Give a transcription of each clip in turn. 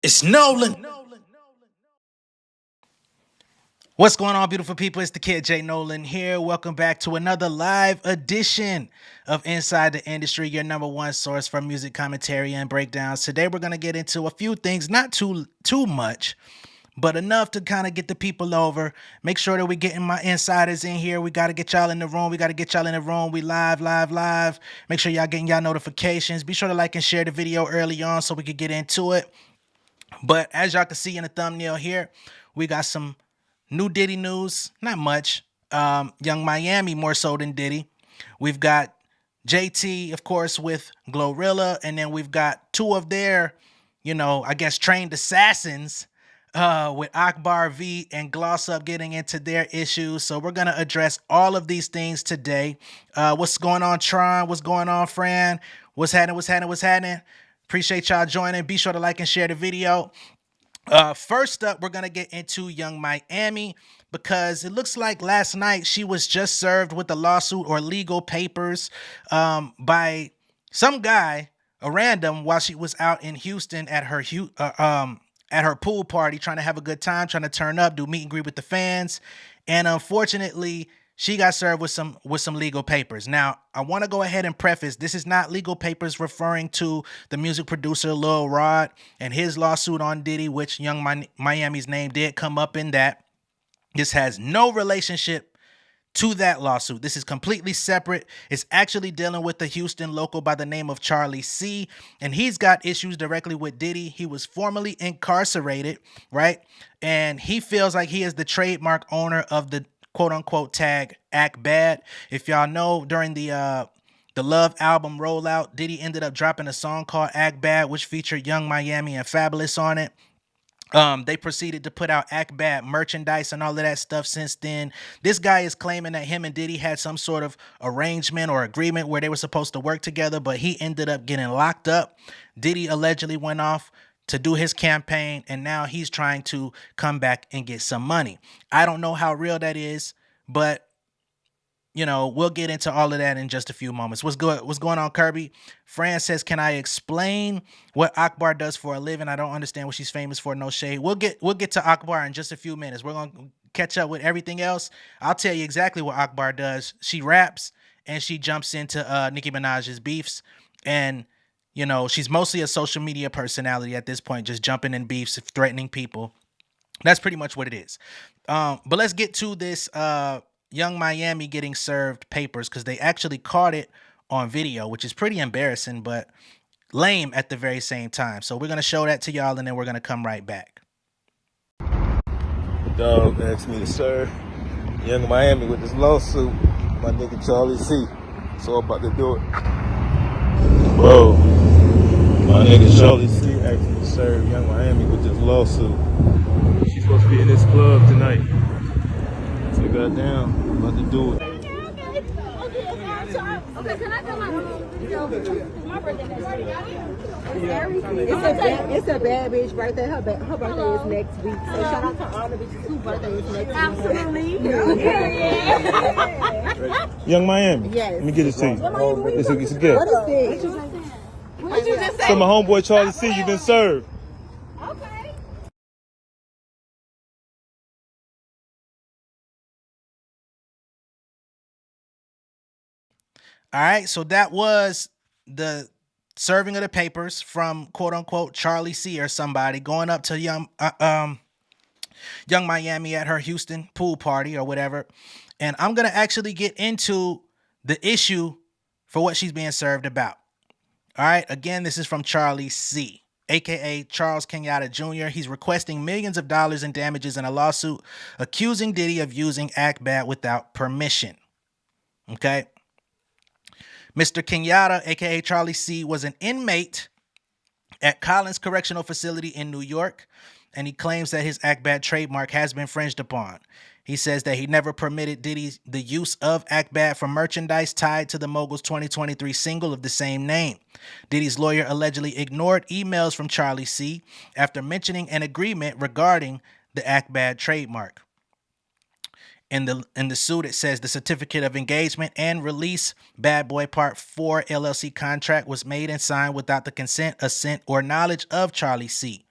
It's Nolan. What's going on, beautiful people? It's the kid J Nolan here. Welcome back to another live edition of Inside the Industry, your number one source for music commentary and breakdowns. Today we're gonna get into a few things, not too much, but enough to kind of get the people over. Make sure that we're getting my insiders in here. We got to get y'all in the room. We live. Make sure y'all getting y'all notifications. Be sure to like and share the video early on so we could get into it. But as y'all can see in the thumbnail here, we got some new Diddy news. Not much. Young Miami more so than Diddy. We've got JT, of course, with GloRilla, and then we've got two of their, I guess trained assassins with Akbar V and Gloss Up getting into their issues. So we're gonna address all of these things today. What's going on, Tron? What's going on, Fran? What's happening? Appreciate y'all joining. Be sure to like and share the video. First up, we're gonna get into Young Miami because it looks like last night she was just served with a lawsuit or legal papers by some guy, a random, while she was out in Houston at her pool party, trying to have a good time, trying to turn up, do meet and greet with the fans, and unfortunately, she got served with some legal papers. Now, I want to go ahead and preface, this is not legal papers referring to the music producer Lil Rod and his lawsuit on Diddy, which Young Miami's name did come up in that. This has no relationship to that lawsuit. This is completely separate. It's actually dealing with the Houston local by the name of Charlie C, and he's got issues directly with Diddy. He was formerly incarcerated, right? And he feels like he is the trademark owner of the quote-unquote tag Act Bad. If y'all know, during the Love album rollout, Diddy ended up dropping a song called Act Bad, which featured Young Miami and Fabulous on it. They proceeded to put out Act Bad merchandise and all of that stuff since then. This guy is claiming that him and Diddy had some sort of arrangement or agreement where they were supposed to work together, but he ended up getting locked up. Diddy allegedly went off to do his campaign, and now he's trying to come back and get some money. I don't know how real that is, but we'll get into all of that in just a few moments. What's good? What's going on, Kirby? Fran says, can I explain what Akbar does for a living? I don't understand what she's famous for. No shade. We'll get to Akbar in just a few minutes. We're going to catch up with everything else. I'll tell you exactly what Akbar does. She raps and she jumps into Nicki Minaj's beefs, and she's mostly a social media personality at this point, just jumping in beefs, threatening people. That's pretty much what it is. But let's get to this Young Miami getting served papers, because they actually caught it on video, which is pretty embarrassing, but lame at the very same time. So we're going to show that to y'all, and then we're going to come right back. The dog asked me to serve Young Miami with this lawsuit. My nigga Charlie C. So I'm about to do it. Bro, my nigga Charlie C asked me to serve Young Miami with this lawsuit. She's supposed to be in this club tonight. So goddamn, I'm about to do it. Okay, can I come my birthday It's a bad bitch birthday. Her birthday is next week. So shout out to all the bitches whose birthday is next week. Absolutely. Young Miami. Yes. Let me get this to you. It's a gift. What is this? What did you just say? So my homeboy Charlie C, you've been served. Okay. All right, so that was the serving of the papers from quote-unquote Charlie C or somebody going up to Young Miami at her Houston pool party or whatever. And I'm going to actually get into the issue for what she's being served about. All right, again, this is from Charlie C, aka Charles Kenyatta Jr. He's requesting millions of dollars in damages in a lawsuit accusing Diddy of using Act Bad without permission. Okay. Mr. Kenyatta, aka Charlie C, was an inmate at Collins Correctional Facility in New York, and he claims that his Act Bad trademark has been infringed upon. He says that he never permitted Diddy the use of Act Bad for merchandise tied to the Mogul's 2023 single of the same name. Diddy's lawyer allegedly ignored emails from Charlie C after mentioning an agreement regarding the Act Bad trademark. In the suit, it says the certificate of engagement and release Bad Boy Part 4 LLC contract was made and signed without the consent, assent, or knowledge of Charlie C.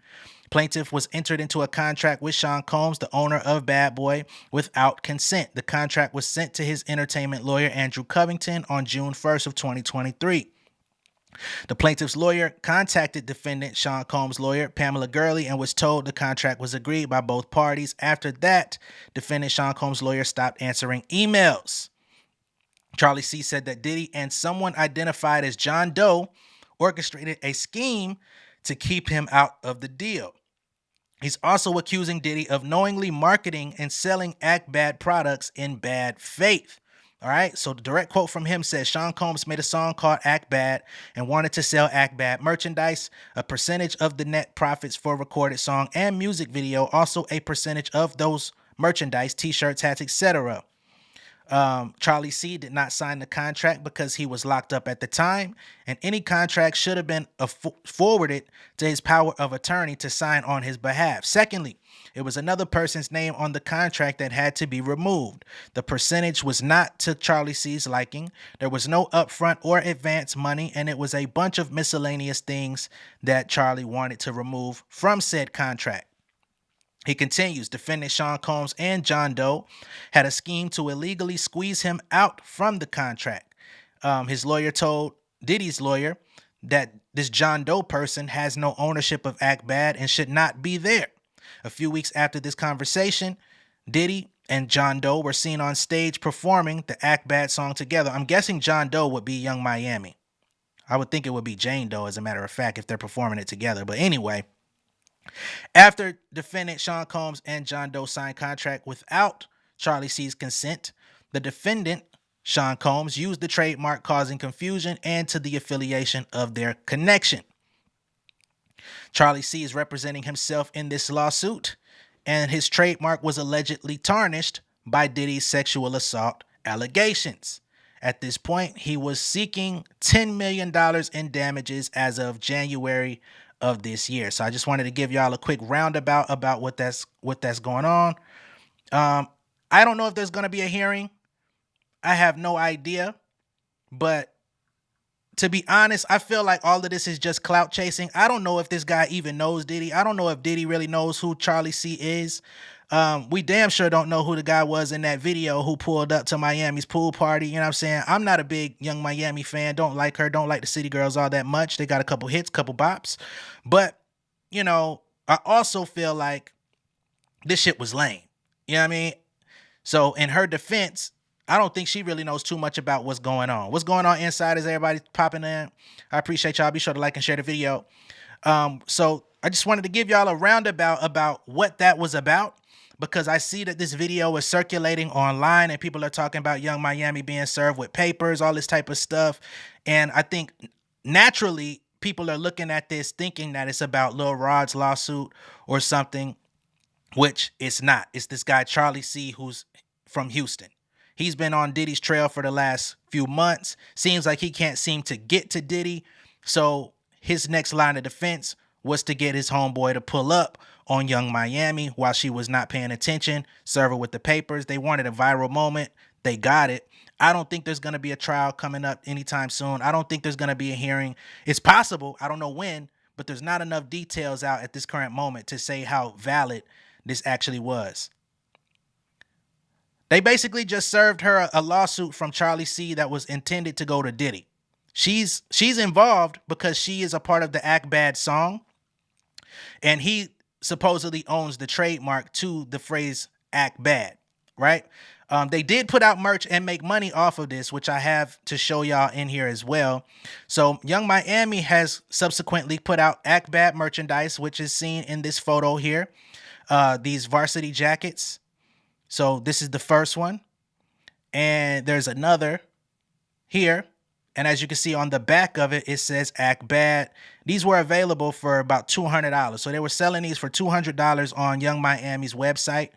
Plaintiff was entered into a contract with Sean Combs, the owner of Bad Boy, without consent. The contract was sent to his entertainment lawyer, Andrew Covington, on June 1st of 2023. The plaintiff's lawyer contacted defendant Sean Combs' lawyer, Pamela Gurley, and was told the contract was agreed by both parties. After that, defendant Sean Combs' lawyer stopped answering emails. Charlie C said that Diddy and someone identified as John Doe orchestrated a scheme to keep him out of the deal. He's also accusing Diddy of knowingly marketing and selling Act Bad products in bad faith. All right, so the direct quote from him says Sean Combs made a song called Act Bad and wanted to sell Act Bad merchandise, a percentage of the net profits for recorded song and music video, also a percentage of those merchandise, t-shirts, hats, etc. Charlie C did not sign the contract because he was locked up at the time, and any contract should have been forwarded to his power of attorney to sign on his behalf. Secondly, it was another person's name on the contract that had to be removed. The percentage was not to Charlie C's liking. There was no upfront or advance money, and it was a bunch of miscellaneous things that Charlie wanted to remove from said contract. He continues, defendant Sean Combs and John Doe had a scheme to illegally squeeze him out from the contract. His lawyer told Diddy's lawyer that this John Doe person has no ownership of Act Bad and should not be there. A few weeks after this conversation, Diddy and John Doe were seen on stage performing the Act Bad song together. I'm guessing John Doe would be Young Miami. I would think it would be Jane Doe, as a matter of fact, if they're performing it together. But anyway, after defendant Sean Combs and John Doe signed contract without Charlie C's consent, the defendant, Sean Combs, used the trademark, causing confusion and to the affiliation of their connection. Charlie C is representing himself in this lawsuit, and his trademark was allegedly tarnished by Diddy's sexual assault allegations. At this point, he was seeking $10 million in damages as of January of this year. So I just wanted to give y'all a quick roundabout about what that's going on. I don't know if there's going to be a hearing. I have no idea. But to be honest, I feel like all of this is just clout chasing. I don't know if this guy even knows Diddy. I don't know if Diddy really knows who Charlie C is. We damn sure don't know who the guy was in that video who pulled up to Miami's pool party. You know what I'm saying? I'm not a big Young Miami fan. Don't like her. Don't like the City Girls all that much. They got a couple hits, couple bops. But, you know, I also feel like this shit was lame. You know what I mean? So in her defense, I don't think she really knows too much about what's going on. What's going on inside is everybody popping in. I appreciate y'all. Be sure to like and share the video. So I just wanted to give y'all a roundabout about what that was about, because I see that this video is circulating online and people are talking about Young Miami being served with papers, all this type of stuff. And I think naturally people are looking at this thinking that it's about Lil Rod's lawsuit or something, which it's not. It's this guy, Charlie C, who's from Houston. He's been on Diddy's trail for the last few months. Seems like he can't seem to get to Diddy. So his next line of defense was to get his homeboy to pull up on Young Miami while she was not paying attention, serve her with the papers. They wanted a viral moment. They got it. I don't think there's going to be a trial coming up anytime soon. I don't think there's going to be a hearing. It's possible. I don't know when, but there's not enough details out at this current moment to say how valid this actually was. They basically just served her a lawsuit from Charlie C that was intended to go to Diddy. She's involved because she is a part of the Act Bad song, and he supposedly owns the trademark to the phrase Act Bad, right? They did put out merch and make money off of this, which I have to show y'all in here as well. So Young Miami has subsequently put out Act Bad merchandise, which is seen in this photo here. These varsity jackets. So this is the first one. And there's another here. And as you can see on the back of it, it says Act Bad. These were available for about $200. So they were selling these for $200 on Young Miami's website.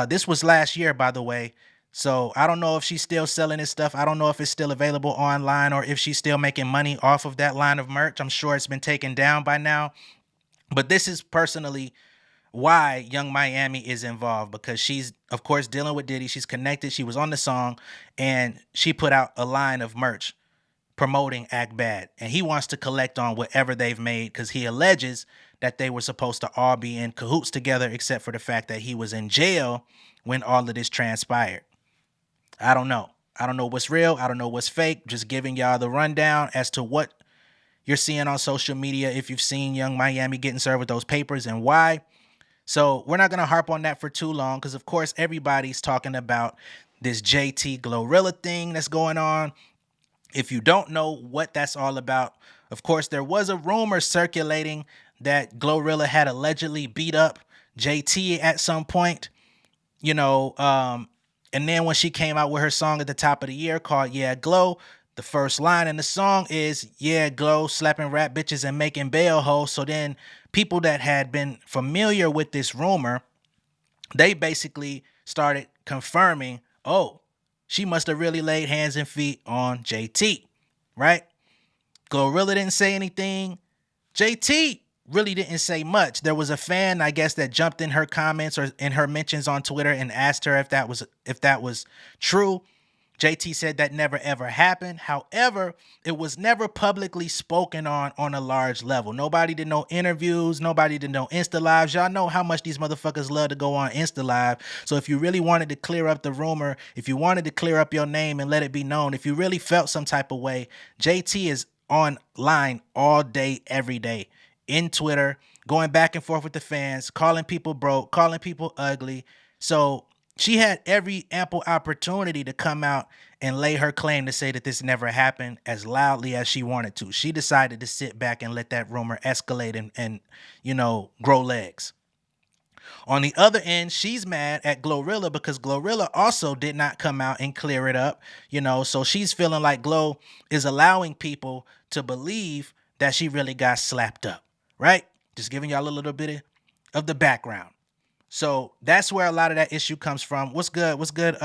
This was last year, by the way. So I don't know if she's still selling this stuff. I don't know if it's still available online or if she's still making money off of that line of merch. I'm sure it's been taken down by now. But this is personally why Young Miami is involved, because she's, of course, dealing with Diddy. She's connected. She was on the song, and she put out a line of merch promoting Akbar, and he wants to collect on whatever they've made because he alleges that they were supposed to all be in cahoots together, except for the fact that he was in jail when all of this transpired. I don't know. I don't know what's real. I don't know what's fake. Just giving y'all the rundown as to what you're seeing on social media if you've seen UnWineWithTashaK getting served with those papers and why. So we're not going to harp on that for too long because, of course, everybody's talking about this JT GloRilla thing that's going on. If you don't know what that's all about, of course, there was a rumor circulating that GloRilla had allegedly beat up JT at some point, and then when she came out with her song at the top of the year called Yeah Glo, the first line in the song is Yeah Glo, slapping rap bitches and making bail hoes. So then people that had been familiar with this rumor, they basically started confirming, oh, she must have really laid hands and feet on JT, right? GloRilla didn't say anything. JT really didn't say much. There was a fan, I guess, that jumped in her comments or in her mentions on Twitter and asked her if that was true. JT said that never ever happened. However, it was never publicly spoken on a large level. Nobody did no interviews. Nobody did no Insta lives. Y'all know how much these motherfuckers love to go on Insta live. So if you really wanted to clear up the rumor, if you wanted to clear up your name and let it be known, if you really felt some type of way, JT is online all day, every day, in Twitter, going back and forth with the fans, calling people broke, calling people ugly. So she had every ample opportunity to come out and lay her claim to say that this never happened as loudly as she wanted to. She decided to sit back and let that rumor escalate and grow legs. On the other end, she's mad at GloRilla because GloRilla also did not come out and clear it up, so she's feeling like Glo is allowing people to believe that she really got slapped up, right? Just giving y'all a little bit of the background. So that's where a lot of that issue comes from. What's good? What's good?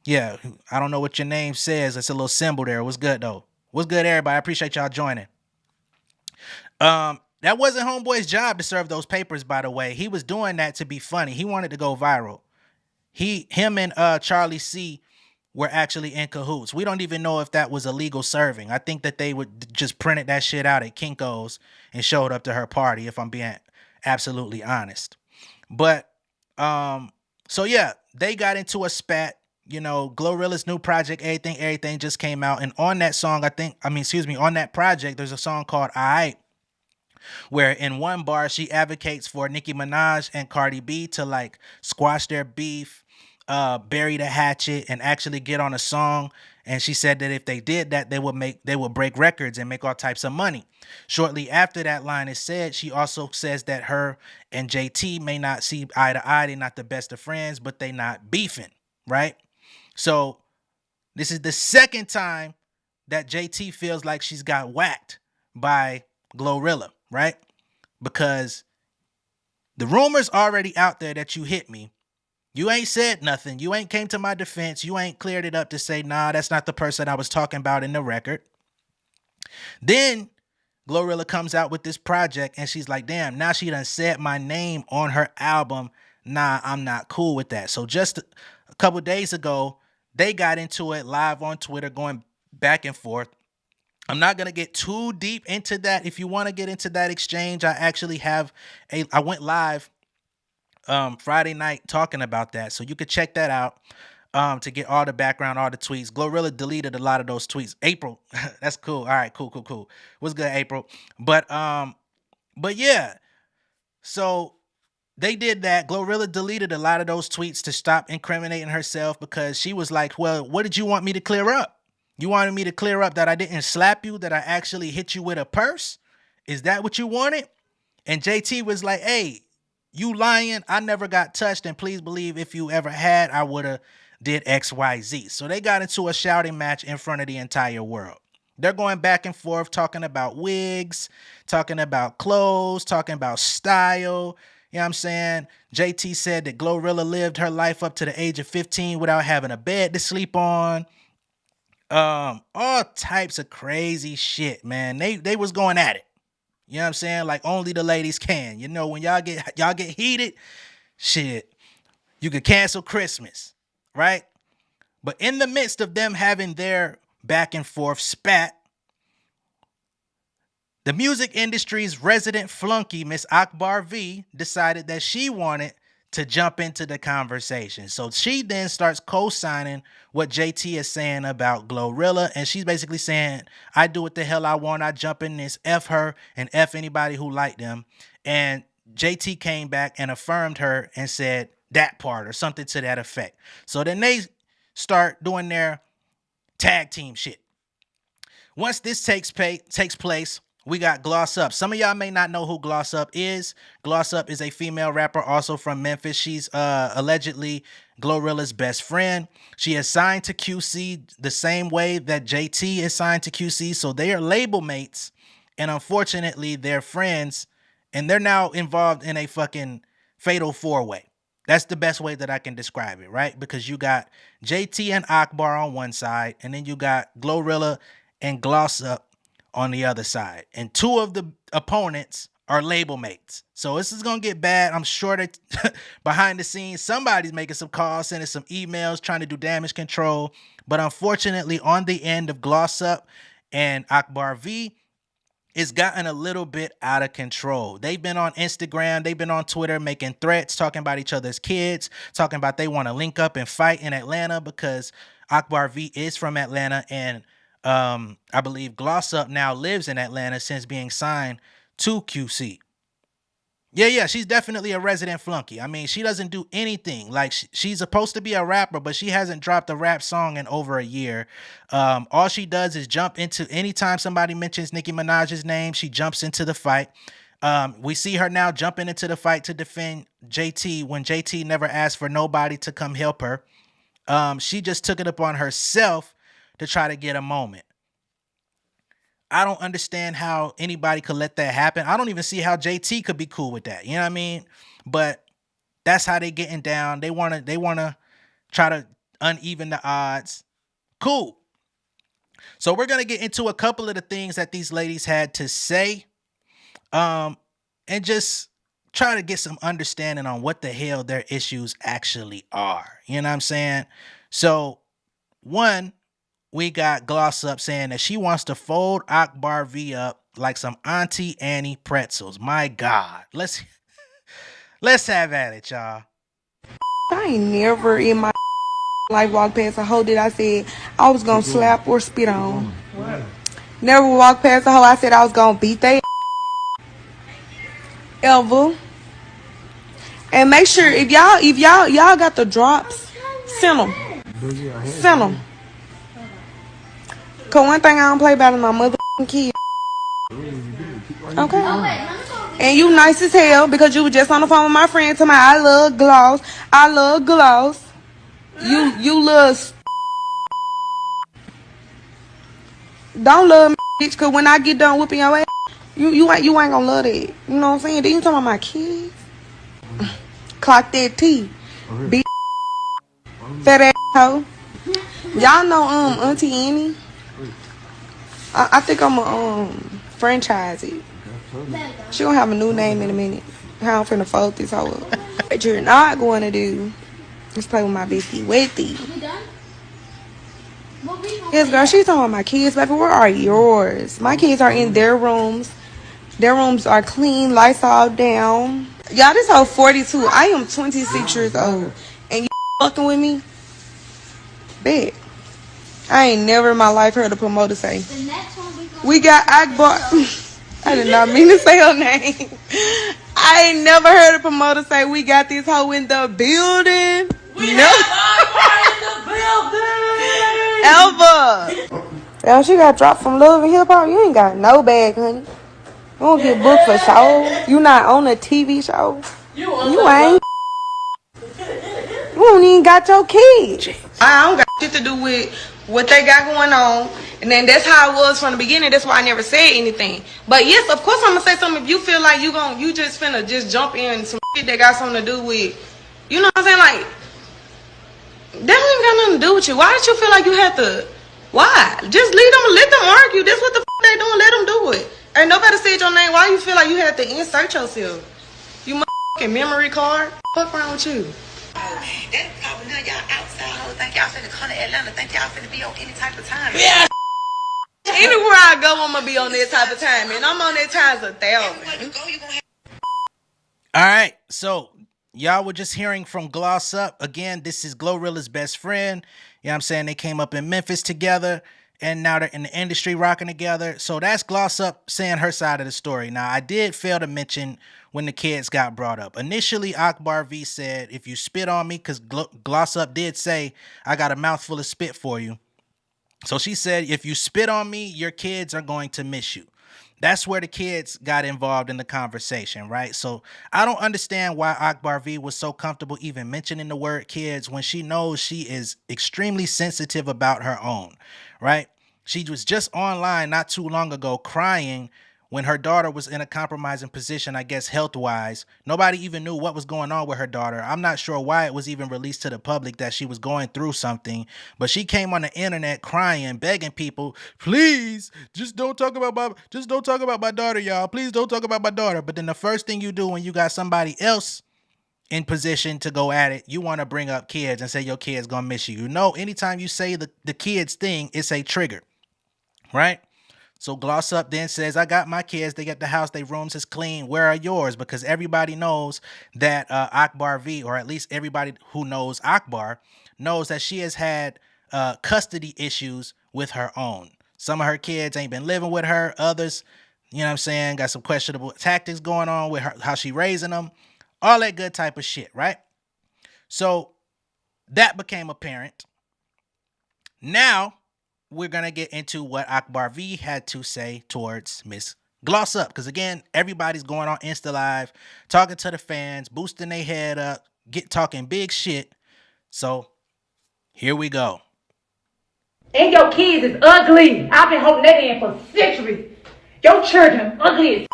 Yeah, I don't know what your name says. It's a little symbol there. What's good though? What's good, everybody? I appreciate y'all joining. That wasn't Homeboy's job to serve those papers, by the way. He was doing that to be funny. He wanted to go viral. Him and Charlie C were actually in cahoots. We don't even know if that was illegal serving. I think that they would just printed that shit out at Kinko's and showed up to her party, if I'm being absolutely honest. But so yeah, they got into a spat. GloRilla's new project, Ehhthang just came out, and on that song, on that project, there's a song called Alright, where in one bar she advocates for Nicki Minaj and Cardi B to squash their beef, bury the hatchet, and actually get on a song. And she said that if they did that, they would break records and make all types of money. Shortly after that line is said, she also says that her and JT may not see eye to eye. They're not the best of friends, but they not beefing, right? So this is the second time that JT feels like she's got whacked by GloRilla, right? Because the rumor's already out there that you hit me. You ain't said nothing. You ain't came to my defense. You ain't cleared it up to say, nah, that's not the person I was talking about in the record. Then GloRilla comes out with this project and she's like, damn, now she done said my name on her album. Nah, I'm not cool with that. So just a couple days ago, they got into it live on Twitter, going back and forth. I'm not going to get too deep into that. If you want to get into that exchange, I went live Friday night talking about that. So you could check that out to get all the background, all the tweets. GloRilla deleted a lot of those tweets. April, that's cool. All right, cool. What's good, April? But yeah, so they did that. GloRilla deleted a lot of those tweets to stop incriminating herself because she was like, well, what did you want me to clear up? You wanted me to clear up that I didn't slap you, that I actually hit you with a purse? Is that what you wanted? And JT was like, hey, you lying. I never got touched. And please believe if you ever had, I would have did XYZ. So they got into a shouting match in front of the entire world. They're going back and forth talking about wigs, talking about clothes, talking about style. You know what I'm saying? JT said that GloRilla lived her life up to the age of 15 without having a bed to sleep on. All types of crazy shit, man. They was going at it. You know what I'm saying? Like only the ladies can. When y'all get heated, shit, you could cancel Christmas, right? But in the midst of them having their back and forth spat, the music industry's resident flunky, Miss Akbar V, decided that she wanted to jump into the conversation. So she then starts co-signing what JT is saying about GloRilla, and she's basically saying, I do what the hell I want, I jump in this, F her and F anybody who liked them. And JT came back and affirmed her and said that part or something to that effect. So then they start doing their tag team shit. Once this takes place, we got Gloss Up. Some of y'all may not know who Gloss Up is. Gloss Up is a female rapper also from Memphis. She's allegedly GloRilla's best friend. She is signed to QC the same way that JT is signed to QC. So they are label mates. And unfortunately, they're friends. And they're now involved in a fucking fatal four-way. That's the best way that I can describe it, right? Because you got JT and Akbar on one side. And then you got GloRilla and Gloss Up on the other side, and two of the opponents are label mates. So this is gonna get bad. I'm sure that behind the scenes somebody's making some calls, sending some emails, trying to do damage control. But unfortunately, on the end of Gloss Up and Akbar V, it's gotten a little bit out of control. They've been on Instagram, they've been on Twitter making threats, talking about each other's kids, talking about they want to link up and fight in Atlanta because Akbar V is from Atlanta, and I believe Gloss Up now lives in Atlanta since being signed to QC. Yeah, she's definitely a resident flunky. I mean, she doesn't do anything. Like, she's supposed to be a rapper, but she hasn't dropped a rap song in over a year. All she does is jump into, anytime somebody mentions Nicki Minaj's name, she jumps into the fight. We see her now jumping into the fight to defend JT when JT never asked for nobody to come help her. She just took it upon herself to try to get a moment. I don't understand how anybody could let that happen. I don't even see how JT could be cool with that. You know what I mean? But that's how they getting down. They want to try to uneven the odds. Cool. So we're going to get into a couple of the things that these ladies had to say. And just try to get some understanding on what the hell their issues actually are. You know what I'm saying? So, one, we got Gloss Up saying that she wants to fold Akbar V up like some Auntie Annie pretzels. My God. Let's have at it, y'all. I ain't never in my life walked past a hoe that I said I was gonna slap or spit on. Never walked past a hoe I said I was gonna beat they ever. And make sure if y'all got the drops, send them. Cause one thing I don't play about is my motherfucking kids. Okay. And you nice as hell because you were just on the phone with my friend telling me I love gloss. I love gloss. You love. Don't love me, bitch. Cause when I get done whipping your ass, you ain't gonna love that. You know what I'm saying? Then you talking about my kids. Clock that T. Bitch. Fat ass hoe. Y'all know Auntie Annie. I think I'm a franchise it. She gonna have a new name in a minute. How I'm finna fold this hoe up. What you're not going to do is play with my bestie Wetty. Yes, girl, she's talking about my kids, baby. Where are yours? My kids are in their rooms. Their rooms are clean, lights all down. Y'all, this hoe 42. I am 26 years old. And you fucking with me? Bet. I ain't never in my life heard a promoter say, we got Akbar. I did not mean to say her name. I ain't never heard a promoter say, we got this hoe in the building. We have Akbar in the building. Ever. Yo, she got dropped from Love and Hip Hop. You ain't got no bag, honey. You don't get booked for shows. You not on a TV show. You ain't. You don't even got your kids. I don't got shit to do with what they got going on. And then that's how it was from the beginning. That's why I never said anything. But yes, of course I'm gonna say something if you feel like you just finna just jump in some shit that got something to do with, you know what I'm saying? Like, that ain't got nothing to do with you. Why did you feel like you had to? Why? Just let them argue. That's what the fuck they doing. Let them do it. Ain't nobody said your name. Why you feel like you had to insert yourself? You motherfucking memory card. Fuck wrong with you? That's probably y'all outside think y'all finna come to Atlanta, think y'all finna be on any type of time. Yeah. Anywhere I go, I'm gonna be on that type of time, and I'm on that times 1,000. All right, so y'all were just hearing from Gloss Up. Again, this is GloRilla's best friend. You know what I'm saying? They came up in Memphis together, and now they're in the industry rocking together. So that's Gloss Up saying her side of the story. Now, I did fail to mention when the kids got brought up. Initially, Akbar V said, if you spit on me, because Gloss Up did say, I got a mouthful of spit for you. So she said, if you spit on me, your kids are going to miss you. That's where the kids got involved in the conversation, right? So I don't understand why Akbar V was so comfortable even mentioning the word kids when she knows she is extremely sensitive about her own, right? She was just online not too long ago crying when her daughter was in a compromising position, I guess health-wise. Nobody even knew what was going on with her daughter. I'm not sure why it was even released to the public that she was going through something, but she came on the internet crying, begging people, please, just don't talk about my daughter, y'all. Please don't talk about my daughter. But then the first thing you do when you got somebody else in position to go at it, you want to bring up kids and say your kid's gonna miss you. You know, anytime you say the kids thing, it's a trigger, right? So Gloss Up then says, I got my kids. They get the house. Their rooms is clean. Where are yours? Because everybody knows that Akbar V, or at least everybody who knows Akbar, knows that she has had custody issues with her own. Some of her kids ain't been living with her. Others, you know what I'm saying, got some questionable tactics going on with her, how she raising them. All that good type of shit, right? So that became apparent. Now, we're going to get into what Akbar V had to say towards Miss Gloss Up. Because again, everybody's going on Insta Live, talking to the fans, boosting their head up, talking big shit. So here we go. And your kids is ugly. I've been holding that in for centuries. Your children ugly as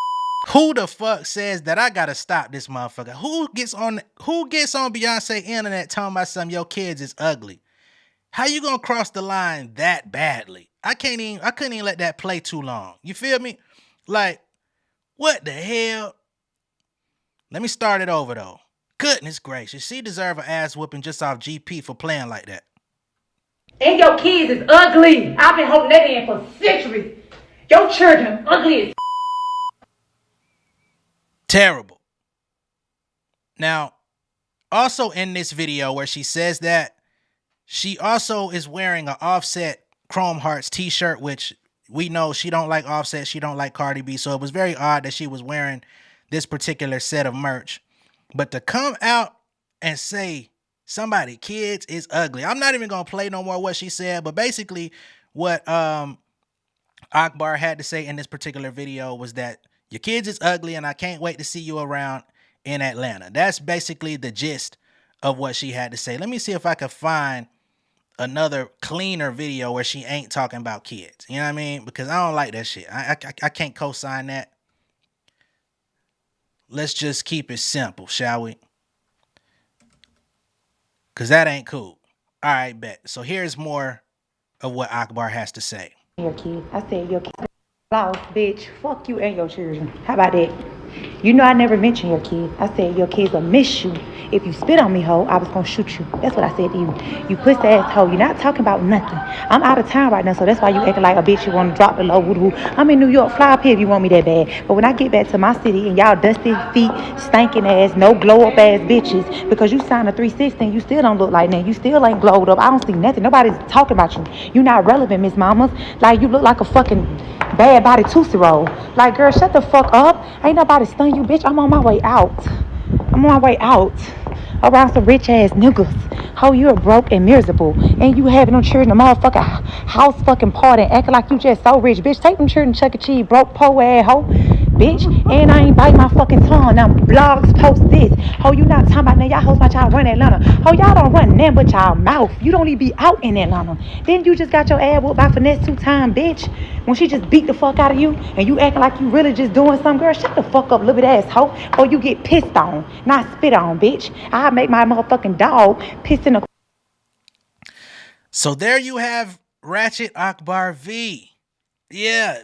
Who the fuck says that I gotta stop this motherfucker? Who gets on Beyonce internet talking about some your kids is ugly? How you gonna cross the line that badly? I couldn't even let that play too long. You feel me? Like, what the hell? Let me start it over though. Goodness gracious, she deserve an ass whooping just off GP for playing like that. and your kids is ugly. I've been holding that in for centuries. Your children ugly as Terrible. Now, also in this video where she says that, she also is wearing an Offset Chrome Hearts t-shirt, which we know she don't like Offset, she don't like Cardi B, so it was very odd that she was wearing this particular set of merch. But to come out and say somebody kids is ugly, I'm not even gonna play no more what she said, but basically what Akbar had to say in this particular video was that your kids is ugly and I can't wait to see you around in Atlanta. That's basically the gist of what she had to say. Let me see if I can find another cleaner video where she ain't talking about kids. You know what I mean? Because I don't like that shit. I can't co-sign that. Let's just keep it simple, shall we? Because that ain't cool. All right, bet. So here's more of what Akbar has to say. your kids. I said your kids lost, bitch. Fuck you and your children. How about that? You know I never mentioned your kids. I said your kids will miss you. If you spit on me, hoe, I was gonna shoot you. That's what I said to you. You pussy ass hoe. You're not talking about nothing. I'm out of town right now, so that's why you acting like a bitch. You want to drop the low woo. I'm in New York. Fly up here if you want me that bad. But when I get back to my city and y'all dusty feet, stinking ass, no glow up ass bitches, because you signed a 360 and you still don't look like that. You still ain't glowed up. I don't see nothing. Nobody's talking about you. You not relevant, Miss Mamas. Like you look like a fucking bad body Tootsie Roll. Like, girl, shut the fuck up. Ain't nobody stun you, bitch. I'm on my way out. I'm on my way out. Around some rich ass niggas. How you're broke and miserable. And you having them children a motherfucking house fucking party and acting like you just so rich. Bitch, take them children Chuck E. Cheese, broke poor ass hoe. Bitch, and I ain't bite my fucking tongue. Now blogs post this. Ho, you not talking about now. Y'all hoes about y'all run Atlanta. Ho, y'all don't run nothing but y'all mouth. You don't even be out in Atlanta. Then you just got your ass whooped by Finesse 2 times, bitch. When she just beat the fuck out of you and you acting like you really just doing something, girl, shut the fuck up, little bit ass hoe. Or you get pissed on, not spit on, bitch. I make my motherfucking dog piss in the. So there you have Ratchet Akbar V. Yeah,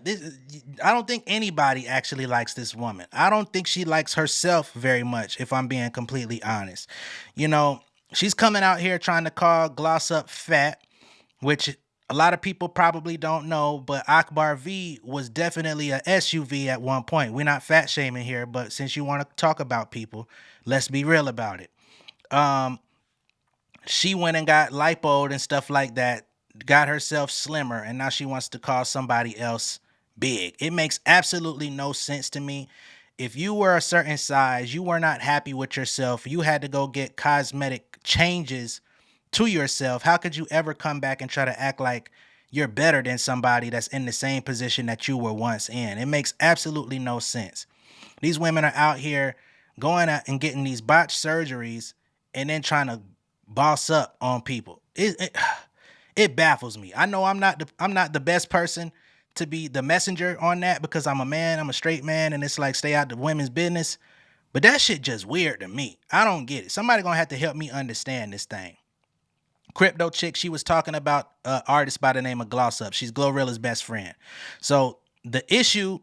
I don't think anybody actually likes this woman. I don't think she likes herself very much, if I'm being completely honest. You know, she's coming out here trying to call Gloss Up fat, which a lot of people probably don't know, but Akbar V was definitely a SUV at one point. We're not fat shaming here, but since you want to talk about people, let's be real about it. She went and got lipoed and stuff like that, got herself slimmer, and now she wants to call somebody else big. It makes absolutely no sense to me. If you were a certain size, you were not happy with yourself, you had to go get cosmetic changes to yourself. How could you ever come back and try to act like you're better than somebody that's in the same position that you were once in? It makes absolutely no sense. These women are out here going out and getting these botched surgeries and then trying to boss up on people. It baffles me. I know I'm not the best person to be the messenger on that because I'm a man, I'm a straight man, and it's like stay out the women's business. But that shit just weird to me. I don't get it. Somebody gonna have to help me understand this thing. Crypto chick, she was talking about an artist by the name of Gloss Up. She's GloRilla's best friend. So the issue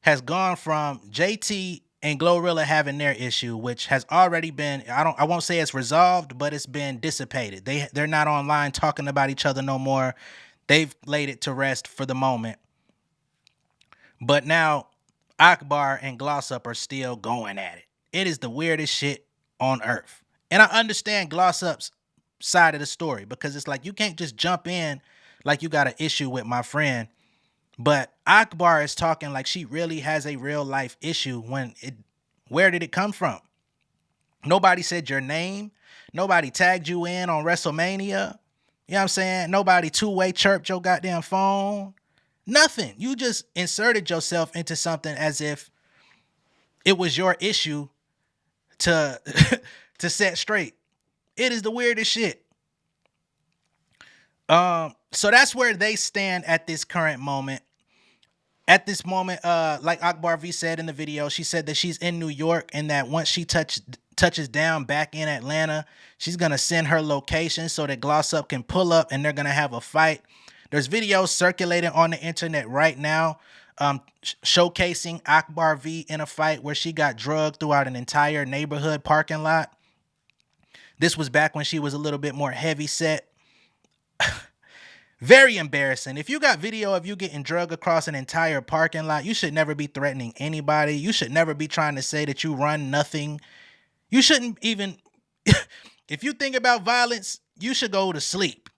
has gone from JT and GloRilla having their issue, which has already been, I won't say it's resolved, but it's been dissipated. They're not online talking about each other no more. They've laid it to rest for the moment. But now Akbar and Gloss Up are still going at it. It is the weirdest shit on earth. And I understand Gloss Up's side of the story because it's like you can't just jump in like you got an issue with my friend. But Akbar is talking like she really has a real life issue where did it come from? Nobody said your name. Nobody tagged you in on WrestleMania. You know what I'm saying? Nobody two-way chirped your goddamn phone. Nothing. You just inserted yourself into something as if it was your issue to set straight. It is the weirdest shit. So that's where they stand at this current moment. At this moment, like Akbar V said in the video, she said that she's in New York and that once she touches down back in Atlanta, she's going to send her location so that Gloss Up can pull up and they're going to have a fight. There's videos circulating on the internet right now showcasing Akbar V in a fight where she got drugged throughout an entire neighborhood parking lot. This was back when she was a little bit more heavy set. Very embarrassing. If you got video of you getting drugged across an entire parking lot, you should never be threatening anybody. You should never be trying to say that you run nothing. You shouldn't even, if you think about violence, you should go to sleep.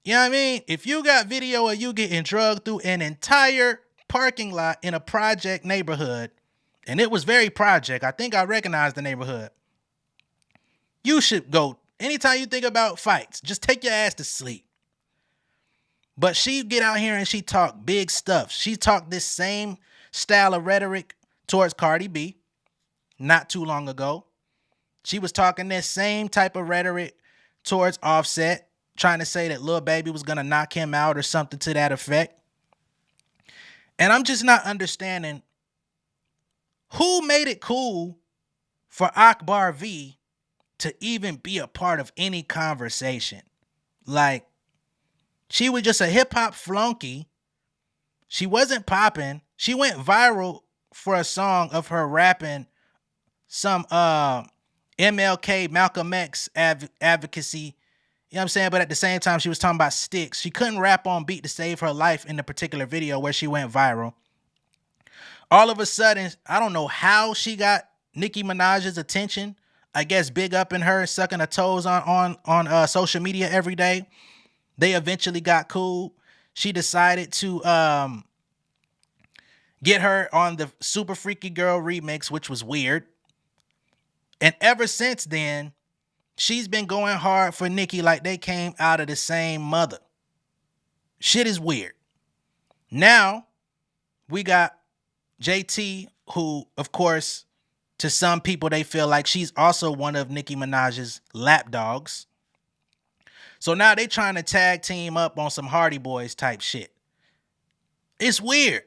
You know what I mean? If you got video of you getting drugged through an entire parking lot in a project neighborhood, and it was very project, I think I recognize the neighborhood, you should go, anytime you think about fights, just take your ass to sleep. But she get out here and she talk big stuff. She talked this same style of rhetoric towards Cardi B not too long ago. She was talking this same type of rhetoric towards Offset, trying to say that Lil Baby was going to knock him out or something to that effect. And I'm just not understanding who made it cool for Akbar V to even be a part of any conversation. Like, she was just a hip-hop flunky. She wasn't popping. She went viral for a song of her rapping some MLK, Malcolm X advocacy. You know what I'm saying? But at the same time, she was talking about sticks. She couldn't rap on beat to save her life in the particular video where she went viral. All of a sudden, I don't know how she got Nicki Minaj's attention. I guess big up in her, sucking her toes on social media every day. They eventually got cool. She decided to get her on the Super Freaky Girl remix, which was weird. And ever since then, she's been going hard for Nicki like they came out of the same mother. Shit is weird. Now, we got JT, who, of course, to some people, they feel like she's also one of Nicki Minaj's lapdogs. So now they trying to tag team up on some Hardy Boys type shit. It's weird.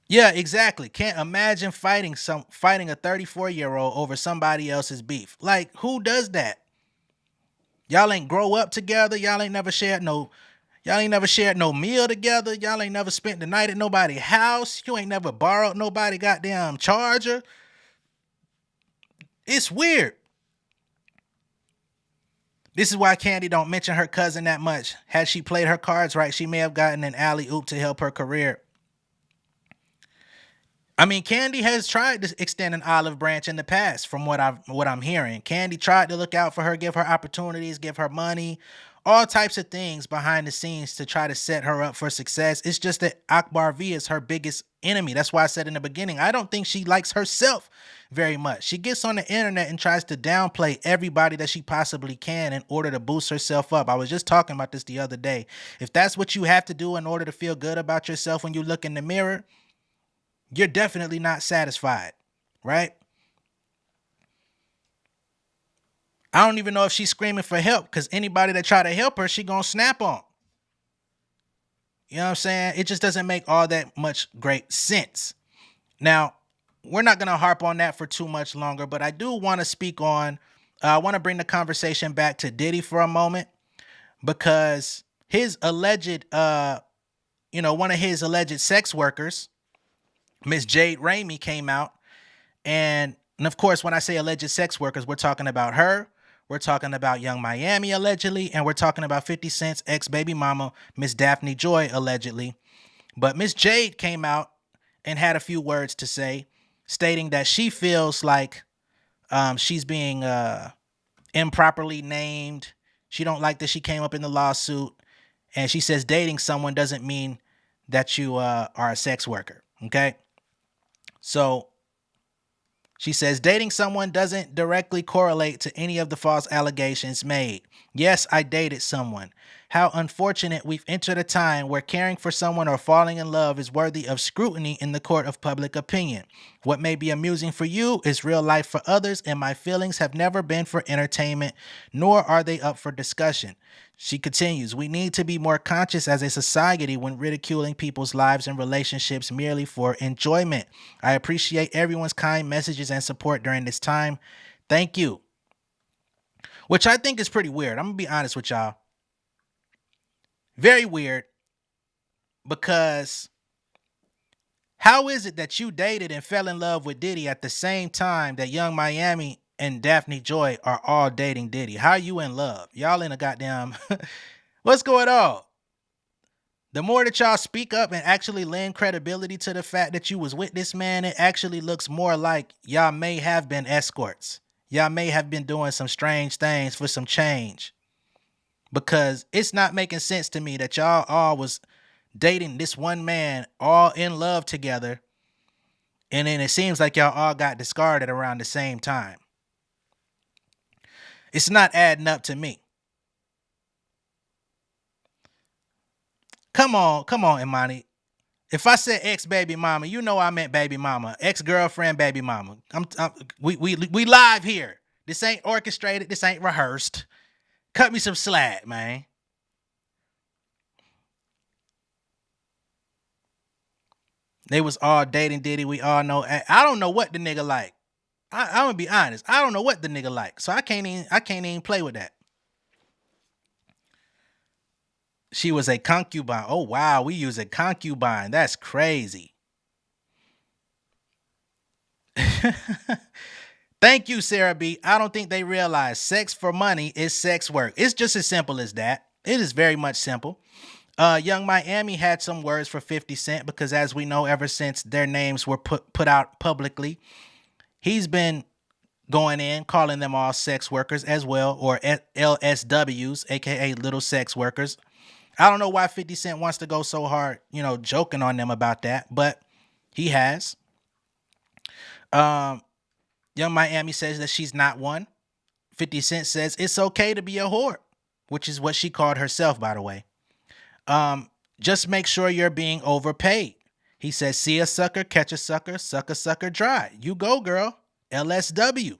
Yeah, exactly. Can't imagine fighting a 34-year-old over somebody else's beef. Like, who does that? Y'all ain't grow up together. Y'all ain't never shared no meal together. Y'all ain't never spent the night at nobody's house. You ain't never borrowed nobody goddamn charger. It's weird. This is why Kandi don't mention her cousin that much. Had she played her cards right, she may have gotten an alley-oop to help her career. I mean, Kandi has tried to extend an olive branch in the past, from what I'm hearing. Kandi tried to look out for her, give her opportunities, give her money, all types of things behind the scenes to try to set her up for success. It's just that Akbar V is her biggest enemy. That's why I said in the beginning, I don't think she likes herself very much. She gets on the internet and tries to downplay everybody that she possibly can in order to boost herself up. I was just talking about this the other day. If that's what you have to do in order to feel good about yourself when you look in the mirror, you're definitely not satisfied, right? I don't even know if she's screaming for help, because anybody that try to help her, she gonna snap on. You know what I'm saying? It just doesn't make all that much great sense. Now, we're not going to harp on that for too much longer, but I do want to speak on, I want to bring the conversation back to Diddy for a moment, because his alleged, one of his alleged sex workers, Miss Jade Ramey, came out. And of course, when I say alleged sex workers, we're talking about her. We're talking about UnWineWithTashaK allegedly, and we're talking about 50 Cent's ex-baby mama, Miss Daphne Joy, allegedly. But Miss Jade came out and had a few words to say, stating that she feels like she's being improperly named. She don't like that she came up in the lawsuit. And she says dating someone doesn't mean that you are a sex worker, okay? So she says, dating someone doesn't directly correlate to any of the false allegations made. Yes, I dated someone. How unfortunate we've entered a time where caring for someone or falling in love is worthy of scrutiny in the court of public opinion. What may be amusing for you is real life for others, and my feelings have never been for entertainment, nor are they up for discussion. She continues, we need to be more conscious as a society when ridiculing people's lives and relationships merely for enjoyment. I appreciate everyone's kind messages and support during this time. Thank you. Which I think is pretty weird. I'm going to be honest with y'all. Very weird, because how is it that you dated and fell in love with Diddy at the same time that UnWineWithTashaK and Daphne Joy are all dating Diddy? How are you in love? Y'all in a goddamn... What's going on? The more that y'all speak up and actually lend credibility to the fact that you was with this man, it actually looks more like y'all may have been escorts. Y'all may have been doing some strange things for some change. Because it's not making sense to me that y'all all was dating this one man, all in love together, and then it seems like y'all all got discarded around the same time. It's not adding up to me. Come on, Imani. If I said ex-baby mama, you know I meant baby mama. Ex-girlfriend, baby mama. We live here. This ain't orchestrated. This ain't rehearsed. Cut me some slack, man. They was all dating Diddy. We all know. I don't know what the nigga like. I'm gonna be honest. I don't know what the nigga like. So I can't even play with that. She was a concubine. Oh wow, we use a concubine. That's crazy. Thank you, Sarah B. I don't think they realize sex for money is sex work. It's just as simple as that. It is very much simple. UnWineWithTashaK had some words for 50 Cent because, as we know, ever since their names were put out publicly, he's been going in, calling them all sex workers as well, or LSWs, aka little sex workers. I don't know why 50 Cent wants to go so hard, joking on them about that, but he has. UnWineWithTashaK says that she's not one. 50 Cent says it's okay to be a whore, which is what she called herself, by the way. Just make sure you're being overpaid. He says, see a sucker, catch a sucker, suck a sucker dry. You go, girl. LSW.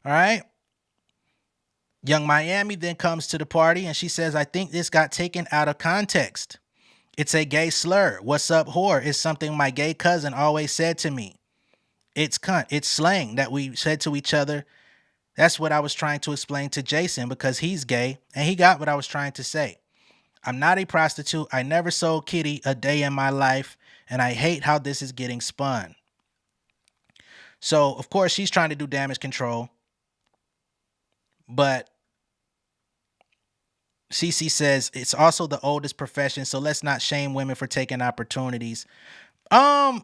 All right. UnWineWithTashaK then comes to the party and she says, I think this got taken out of context. It's a gay slur. What's up, whore? Is something my gay cousin always said to me. It's cunt. It's slang that we said to each other. That's what I was trying to explain to Jason because he's gay and he got what I was trying to say. I'm not a prostitute. I never sold kitty a day in my life, and I hate how this is getting spun. So, of course, she's trying to do damage control. But CC says it's also the oldest profession, so let's not shame women for taking opportunities. It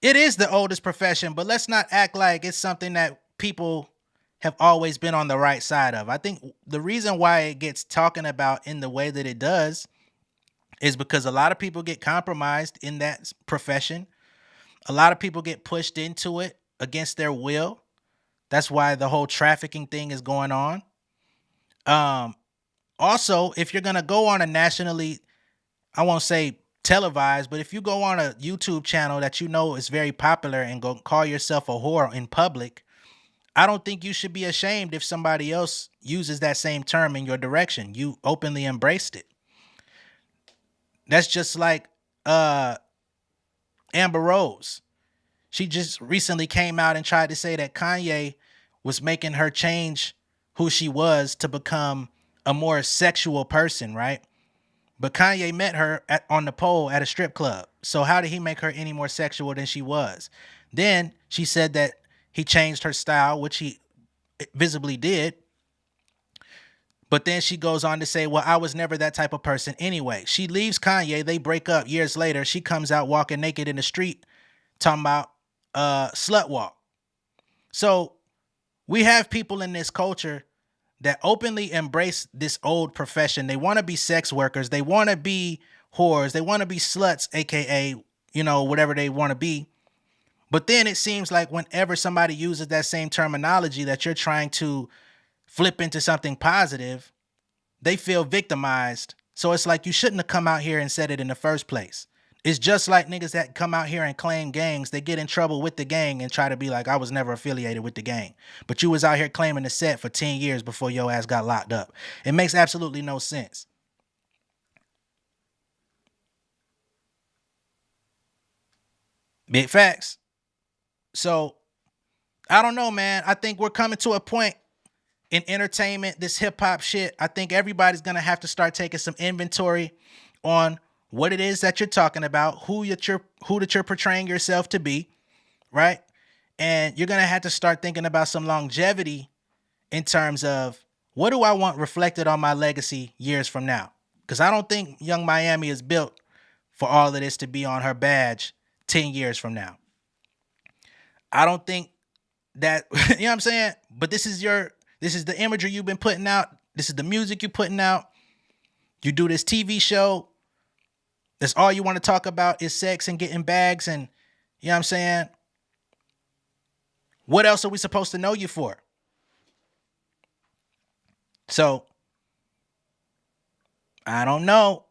is the oldest profession, but let's not act like it's something that people have always been on the right side of. I think the reason why it gets talking about in the way that it does is because a lot of people get compromised in that profession. A lot of people get pushed into it against their will. That's why the whole trafficking thing is going on. Also, if you're going to go on a nationally, I won't say televised, but if you go on a YouTube channel that you know is very popular and go call yourself a whore in public, I don't think you should be ashamed if somebody else uses that same term in your direction. You openly embraced it. That's just like Amber Rose. She just recently came out and tried to say that Kanye was making her change who she was to become a more sexual person, right? But Kanye met her on the pole at a strip club. So how did he make her any more sexual than she was? Then she said that he changed her style, which he visibly did. But then she goes on to say, well, I was never that type of person anyway. She leaves Kanye. They break up years later. She comes out walking naked in the street talking about slut walk. So we have people in this culture that openly embrace this old profession. They want to be sex workers. They want to be whores. They want to be sluts, aka, whatever they want to be. But then it seems like whenever somebody uses that same terminology that you're trying to flip into something positive, they feel victimized. So it's like you shouldn't have come out here and said it in the first place. It's just like niggas that come out here and claim gangs. They get in trouble with the gang and try to be like, I was never affiliated with the gang. But you was out here claiming the set for 10 years before your ass got locked up. It makes absolutely no sense. Big facts. So, I don't know, man. I think we're coming to a point in entertainment, this hip hop shit. I think everybody's going to have to start taking some inventory on what it is that you're talking about, who that you're portraying yourself to be, right? And you're going to have to start thinking about some longevity in terms of what do I want reflected on my legacy years from now? Because I don't think Young Miami is built for all of this to be on her badge 10 years from now. I don't think that, you know what I'm saying? But this is the imagery you've been putting out. This is the music you're putting out. You do this TV show. That's all you want to talk about is sex and getting bags and, you know what I'm saying? What else are we supposed to know you for? So, I don't know.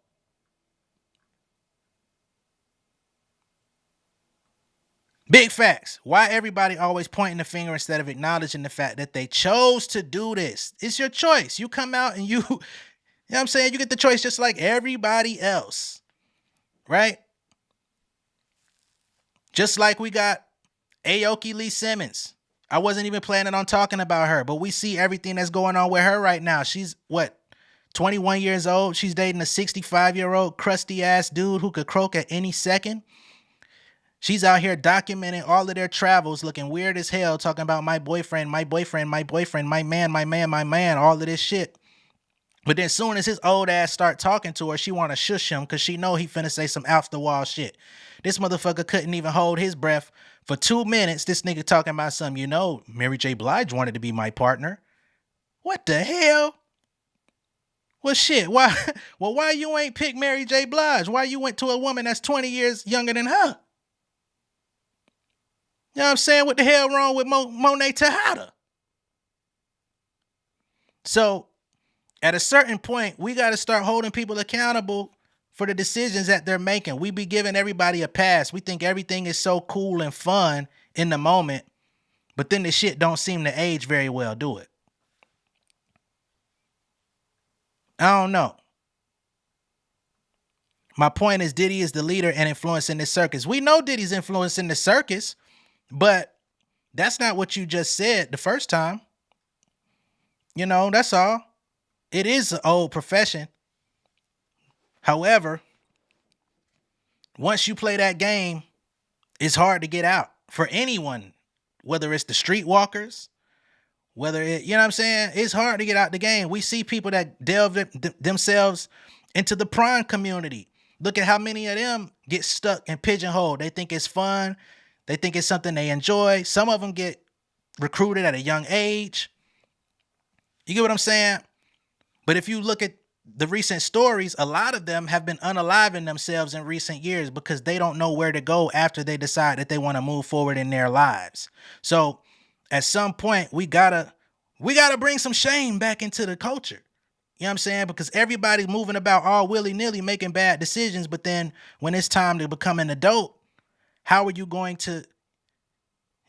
Big facts. Why everybody always pointing the finger instead of acknowledging the fact that they chose to do this? It's your choice. You come out and you know what I'm saying? You get the choice just like everybody else. Right? Just like we got Aoki Lee Simmons. I wasn't even planning on talking about her, but we see everything that's going on with her right now. She's 21 years old. She's dating a 65-year-old crusty ass dude who could croak at any second. She's out here documenting all of their travels, looking weird as hell, talking about my boyfriend, my man, all of this shit. But then soon as his old ass start talking to her, she want to shush him because she know he finna say some off the wall shit. This motherfucker couldn't even hold his breath for 2 minutes. This nigga talking about something, Mary J. Blige wanted to be my partner. What the hell? Well, shit, why you ain't pick Mary J. Blige? Why you went to a woman that's 20 years younger than her? You know what I'm saying? What the hell wrong with Monet Tejada? So, at a certain point, we got to start holding people accountable for the decisions that they're making. We be giving everybody a pass. We think everything is so cool and fun in the moment, but then the shit don't seem to age very well, do it? I don't know. My point is Diddy is the leader and influencing the circus. We know Diddy's influencing the circus, but that's not what you just said the first time. That's all. It is an old profession. However, once you play that game, it's hard to get out for anyone whether it's the streetwalkers, whether it, you know what I'm saying? It's hard to get out the game. We see people that delve themselves into the prime community. Look at how many of them get stuck and pigeonholed. They think it's fun. They think it's something they enjoy. Some of them get recruited at a young age. You get what I'm saying? But if you look at the recent stories, a lot of them have been unaliving themselves in recent years because they don't know where to go after they decide that they want to move forward in their lives. So at some point, we gotta bring some shame back into the culture. You know what I'm saying? Because everybody's moving about all willy-nilly making bad decisions, but then when it's time to become an adult, how are you going to, you know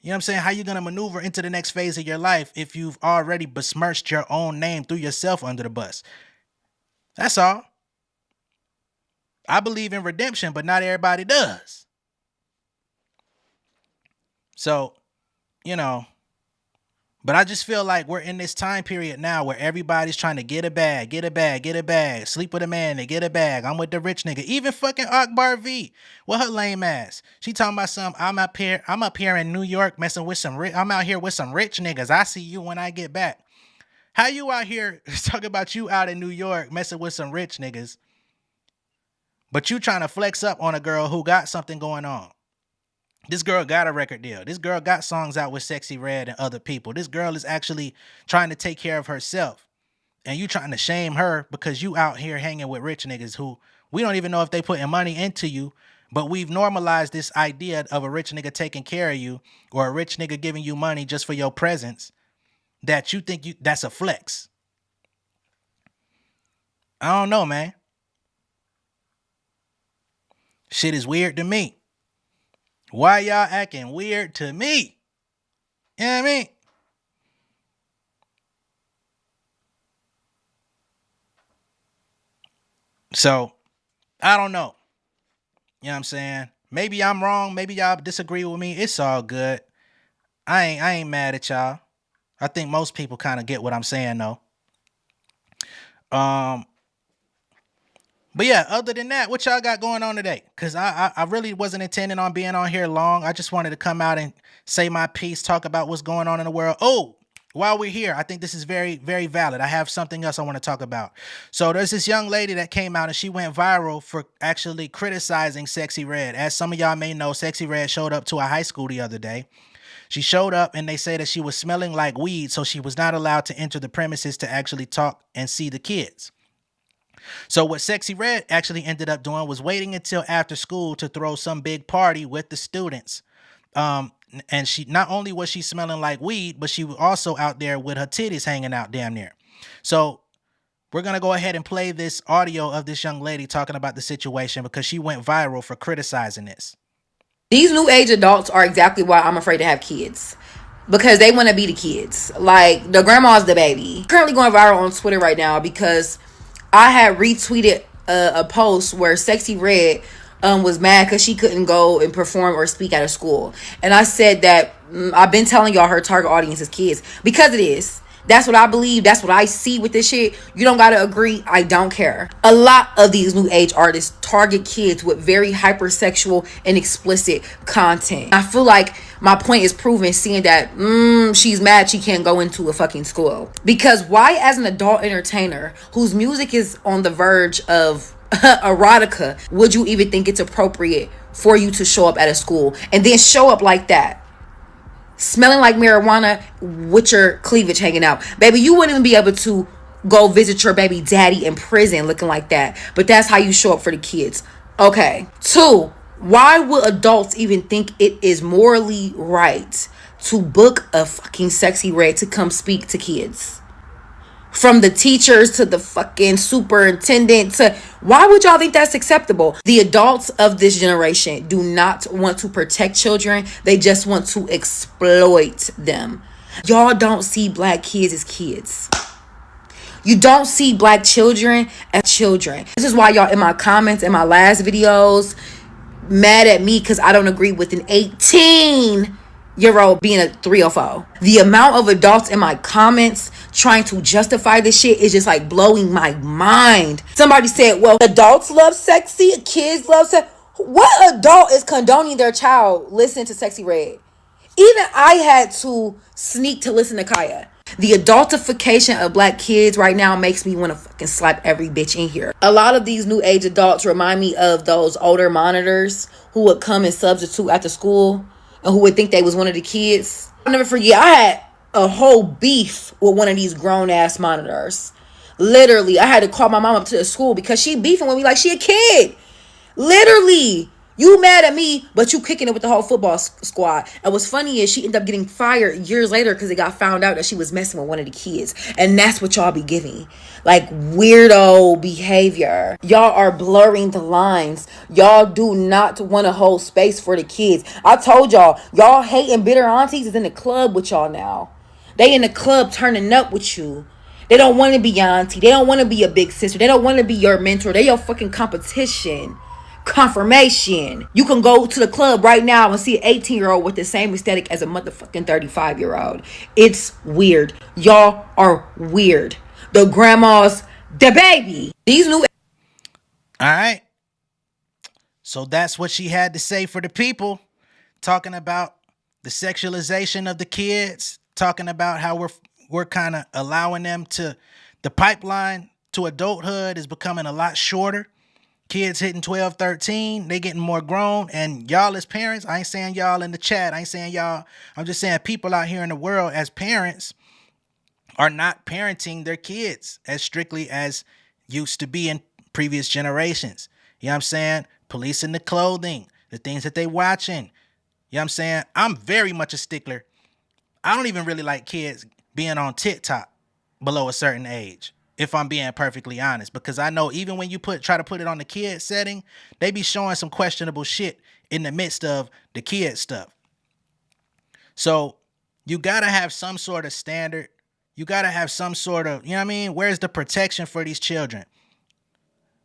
what I'm saying? How are you going to maneuver into the next phase of your life if you've already besmirched your own name, threw yourself under the bus? That's all. I believe in redemption, but not everybody does. So, you know, but I just feel like we're in this time period now where everybody's trying to get a bag, sleep with a man and get a bag. I'm with the rich nigga. Even fucking Akbar V. What her lame ass? She talking about I'm up here in New York messing with I'm out here with some rich niggas. I see you when I get back. How you out here talking about you out in New York messing with some rich niggas, but you trying to flex up on a girl who got something going on? This girl got a record deal. This girl got songs out with Sexy Red and other people. This girl is actually trying to take care of herself. And you trying to shame her because you out here hanging with rich niggas who we don't even know if they putting money into you, but we've normalized this idea of a rich nigga taking care of you or a rich nigga giving you money just for your presence that you think that's a flex. I don't know, man. Shit is weird to me. Why y'all acting weird to me? You know what I mean? So, I don't know. You know what I'm saying? Maybe I'm wrong. Maybe y'all disagree with me. It's all good. I ain't mad at y'all. I think most people kind of get what I'm saying, though. But yeah, other than that, what y'all got going on today? Because I really wasn't intending on being on here long. I just wanted to come out and say my piece, talk about what's going on in the world. Oh, while we're here, I think this is very, very valid. I have something else I want to talk about. So there's this young lady that came out and she went viral for actually criticizing Sexy Red. As some of y'all may know, Sexy Red showed up to a high school the other day. She showed up and they say that she was smelling like weed, so she was not allowed to enter the premises to actually talk and see the kids. So what Sexy Red actually ended up doing was waiting until after school to throw some big party with the students. And she not only was she smelling like weed, but she was also out there with her titties hanging out damn near. So we're going to go ahead and play this audio of this young lady talking about the situation because she went viral for criticizing this. These new age adults are exactly why I'm afraid to have kids. Because they want to be the kids. Like, the grandma's the baby. Currently going viral on Twitter right now because I had retweeted a post where Sexy Red was mad because she couldn't go and perform or speak at a school. And I said that I've been telling y'all her target audience is kids. Because it is. That's what I believe. That's what I see with this shit. You don't gotta agree. I don't care. A lot of these new age artists target kids with very hypersexual and explicit content. I feel like my point is proven seeing that she's mad she can't go into a fucking school. Because why, as an adult entertainer whose music is on the verge of erotica, would you even think it's appropriate for you to show up at a school and then show up like that? Smelling like marijuana with your cleavage hanging out. Baby, you wouldn't even be able to go visit your baby daddy in prison looking like that. But that's how you show up for the kids. Okay. 2, why would adults even think it is morally right to book a fucking Sexy Red to come speak to kids? From the teachers to the fucking superintendent to, why would y'all think that's acceptable? The adults of this generation do not want to protect children. They just want to exploit them. Y'all don't see black kids as kids. You don't see black children as children. This is why y'all in my comments in my last videos mad at me because I don't agree with an 18-year-old being a 304. The amount of adults in my comments trying to justify this shit is just like blowing my mind. Somebody said, well, adults love sexy, kids love sex. What adult is condoning their child listening to Sexy Red? Even I had to sneak to listen to Kaya. The adultification of black kids right now makes me want to fucking slap every bitch in here. A lot of these new age adults remind me of those older monitors who would come and substitute after school and who would think they was one of the kids. I'll never forget, I had a whole beef with one of these grown ass monitors. Literally, I had to call my mom up to the school because she beefing with me like she a kid. Literally. You mad at me, but you kicking it with the whole football squad. And what's funny is she ended up getting fired years later because it got found out that she was messing with one of the kids. And that's what y'all be giving. Like weirdo behavior. Y'all are blurring the lines. Y'all do not want to hold space for the kids. I told y'all hating bitter aunties is in the club with y'all now. They in the club turning up with you. They don't want to be your auntie. They don't want to be a big sister. They don't want to be your mentor. They your fucking competition. Confirmation. You can go to the club right now and see an 18-year-old with the same aesthetic as a motherfucking 35-year-old. It's weird. Y'all are weird. The grandma's the baby. These new... All right. So that's what she had to say for the people. Talking about the sexualization of the kids. Talking about how we're kind of allowing them to... The pipeline to adulthood is becoming a lot shorter. Kids hitting 12, 13, they getting more grown. And y'all as parents, I ain't saying y'all in the chat. I ain't saying y'all. I'm just saying people out here in the world as parents are not parenting their kids as strictly as used to be in previous generations. You know what I'm saying? Policing the clothing, the things that they watching. You know what I'm saying? I'm very much a stickler. I don't even really like kids being on TikTok below a certain age, if I'm being perfectly honest, because I know even when you try to put it on the kid setting, they be showing some questionable shit in the midst of the kid stuff. So you got to have some sort of standard. You got to have some sort of, you know what I mean? Where's the protection for these children?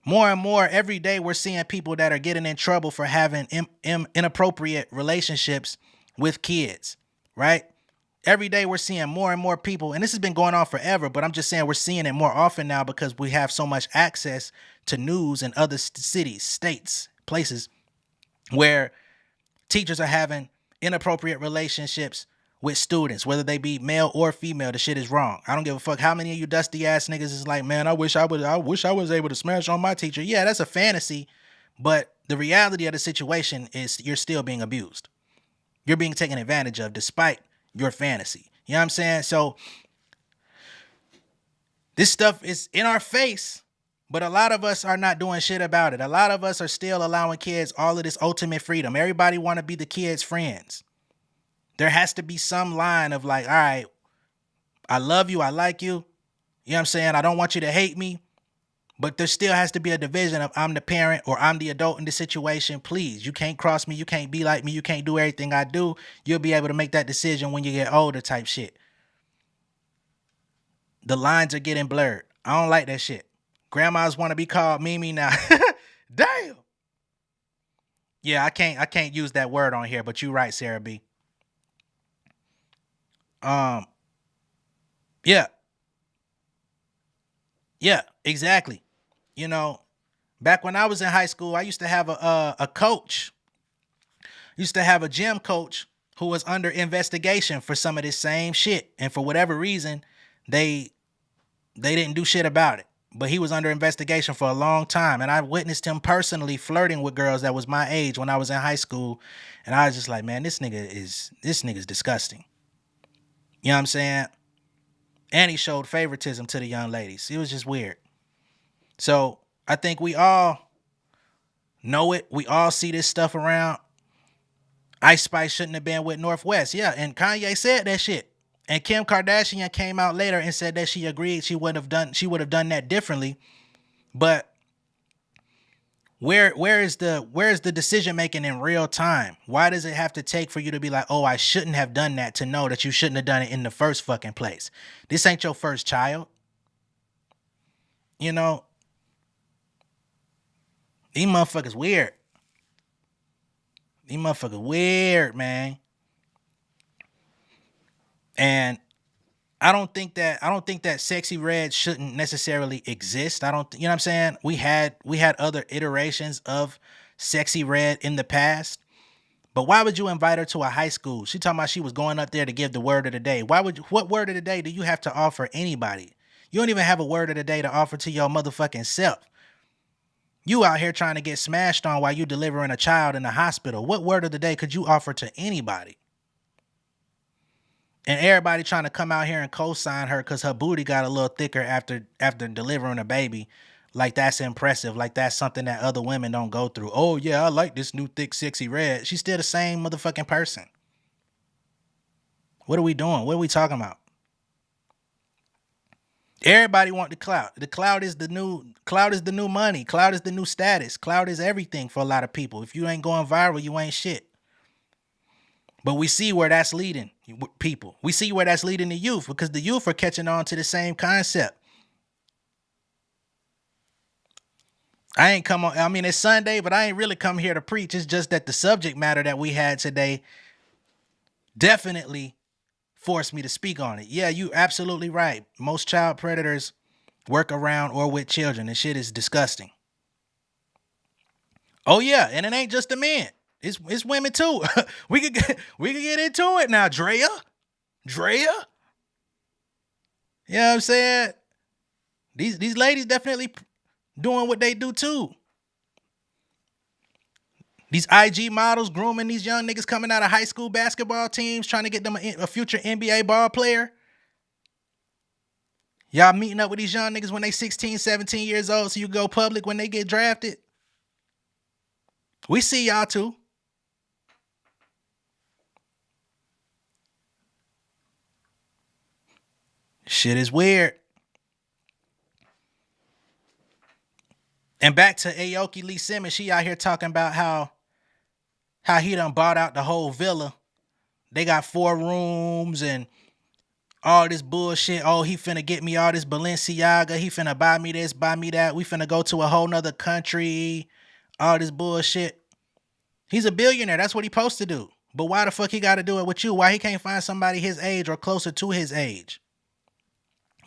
More and more every day we're seeing people that are getting in trouble for having inappropriate relationships with kids, right? Every day we're seeing more and more people, and this has been going on forever, but I'm just saying we're seeing it more often now because we have so much access to news in other cities, states, places where teachers are having inappropriate relationships with students, whether they be male or female. The shit is wrong. I don't give a fuck how many of you dusty ass niggas is like, man, I wish I was able to smash on my teacher. Yeah, that's a fantasy, but the reality of the situation is you're still being abused. You're being taken advantage of despite your fantasy. You know what I'm saying? So this stuff is in our face, but a lot of us are not doing shit about it. A lot of us are still allowing kids all of this ultimate freedom. Everybody want to be the kids' friends. There has to be some line of like, all right, I love you, I like you. You know what I'm saying? I don't want you to hate me. But there still has to be a division of I'm the parent or I'm the adult in the situation. Please, you can't cross me. You can't be like me. You can't do everything I do. You'll be able to make that decision when you get older type shit. The lines are getting blurred. I don't like that shit. Grandmas want to be called Mimi now. Damn. Yeah, I can't use that word on here, but you're right, Sarah B. Yeah. Yeah, exactly. You know, back when I was in high school, I used to have a coach. Used to have a gym coach who was under investigation for some of this same shit. And for whatever reason, they didn't do shit about it. But he was under investigation for a long time. And I witnessed him personally flirting with girls that was my age when I was in high school. And I was just like, man, this nigga's disgusting. You know what I'm saying? And he showed favoritism to the young ladies. It was just weird. So I think we all know it. We all see this stuff around. Ice Spice shouldn't have been with Northwest. Yeah, and Kanye said that shit. And Kim Kardashian came out later and said that she agreed she would have done that differently. But where is the decision making in real time? Why does it have to take for you to be like, oh, I shouldn't have done that, to know that you shouldn't have done it in the first fucking place? This ain't your first child. You know, these motherfuckers weird. These motherfuckers weird, man. And I don't think that Sexy Red shouldn't necessarily exist. You know what I'm saying? We had other iterations of Sexy Red in the past, But why would you invite her to a high school? She talking about she was going up there to give the word of the day. What word of the day do you have to offer anybody? You don't even have a word of the day to offer to your motherfucking self. You out here trying to get smashed on while you delivering a child in the hospital. What word of the day could you offer to anybody? And everybody trying to come out here and co-sign her because her booty got a little thicker after delivering a baby. Like that's impressive. Like that's something that other women don't go through. Oh yeah, I like this new thick, sexy red. She's still the same motherfucking person. What are we doing? What are we talking about? Everybody want the clout. The clout is the new money. Clout is the new status. Clout is everything for a lot of people. If you ain't going viral, you ain't shit. But we see where that's leading people. We see where that's leading the youth because the youth are catching on to the same concept. It's Sunday, but I ain't really come here to preach. It's just that the subject matter that we had today definitely forced me to speak on it. Yeah, you absolutely right. Most child predators work around or with children. This shit is disgusting. Oh yeah, and it ain't just the men. It's women too. we could get into it now, Drea. You know what I'm saying? These ladies definitely doing what they do too. These IG models grooming these young niggas coming out of high school basketball teams, trying to get them a future NBA ball player. Y'all meeting up with these young niggas when they 16, 17 years old so you go public when they get drafted. We see y'all too. Shit is weird. And back to Aoki Lee Simmons, she out here talking about how he done bought out the whole villa. They got 4 rooms and all this bullshit. Oh, he finna get me all this Balenciaga. He finna buy me this, buy me that. We finna go to a whole nother country. All this bullshit. He's a billionaire. That's what he supposed to do. But why the fuck he got to do it with you? Why he can't find somebody his age or closer to his age?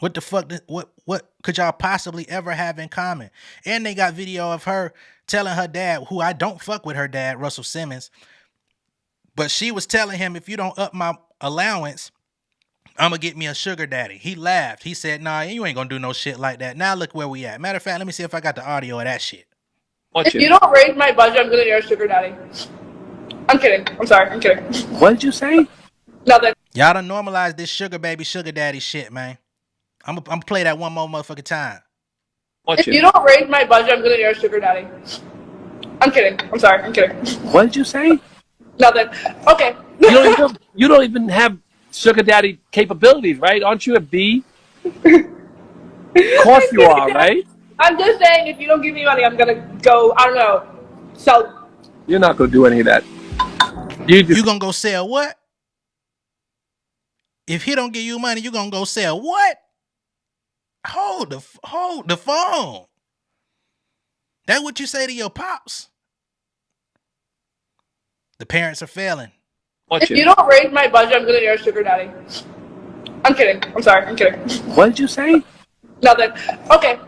What the fuck? What could y'all possibly ever have in common? And they got video of her telling her dad, who I don't fuck with her dad, Russell Simmons, but she was telling him, if you don't up my allowance, I'm going to get me a sugar daddy. He laughed. He said, nah, you ain't going to do no shit like that. Now look where we at. Matter of fact, let me see if I got the audio of that shit. If you don't raise my budget, I'm going to get a sugar daddy. I'm kidding. I'm sorry. I'm kidding. What did you say? Nothing. Y'all done normalized this sugar baby, sugar daddy shit, man. I'm gonna play that one more motherfucking time. If you don't raise my budget, I'm gonna get a sugar daddy. I'm kidding. I'm sorry. I'm kidding. What did you say? Nothing. Okay. You don't even have sugar daddy capabilities, right? Aren't you a B? Of course you are, right? I'm just saying, if you don't give me money, I'm gonna go. I don't know. Sell. You're not gonna do any of that. You gonna go sell what? If he don't give you money, you gonna go sell what? Hold the phone. That what you say to your pops? The parents are failing. If you don't raise my budget, I'm gonna get a sugar daddy. I'm kidding. I'm sorry. I'm kidding. What did you say? Nothing. Okay.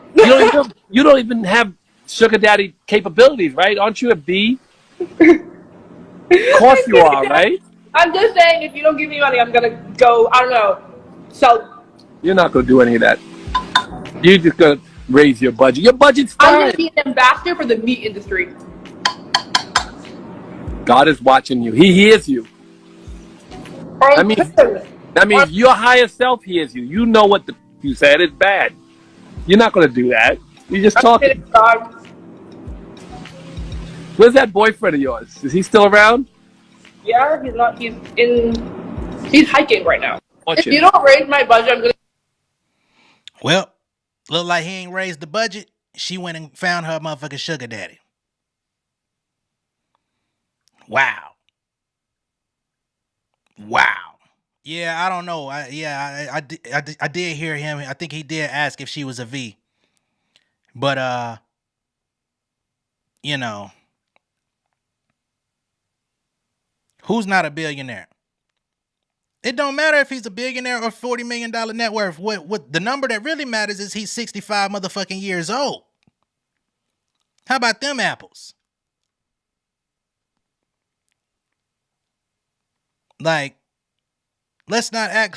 You don't even have sugar daddy capabilities, right? Aren't you a B? Of course you are, right? I'm just saying, if you don't give me money, I'm gonna go. I don't know. Sell. You're not gonna do any of that. You're just gonna raise your budget. Your budget's fine. I'm gonna be an ambassador for the meat industry. God is watching you. He hears you. I mean, your higher self hears you. You know what you said is bad. You're not gonna do that. You're just talking. Where's that boyfriend of yours? Is he still around? Yeah, he's not. He's hiking right now. If you don't raise my budget, I'm gonna. Well, look like he ain't raised the budget. She went and found her motherfucking sugar daddy. Wow. Yeah, I don't know. I did hear him. I think he did ask if she was a V. But you know, who's not a billionaire? It don't matter if he's a billionaire or $40 million net worth. What the number that really matters is he's 65 motherfucking years old. How about them apples? Like, let's not act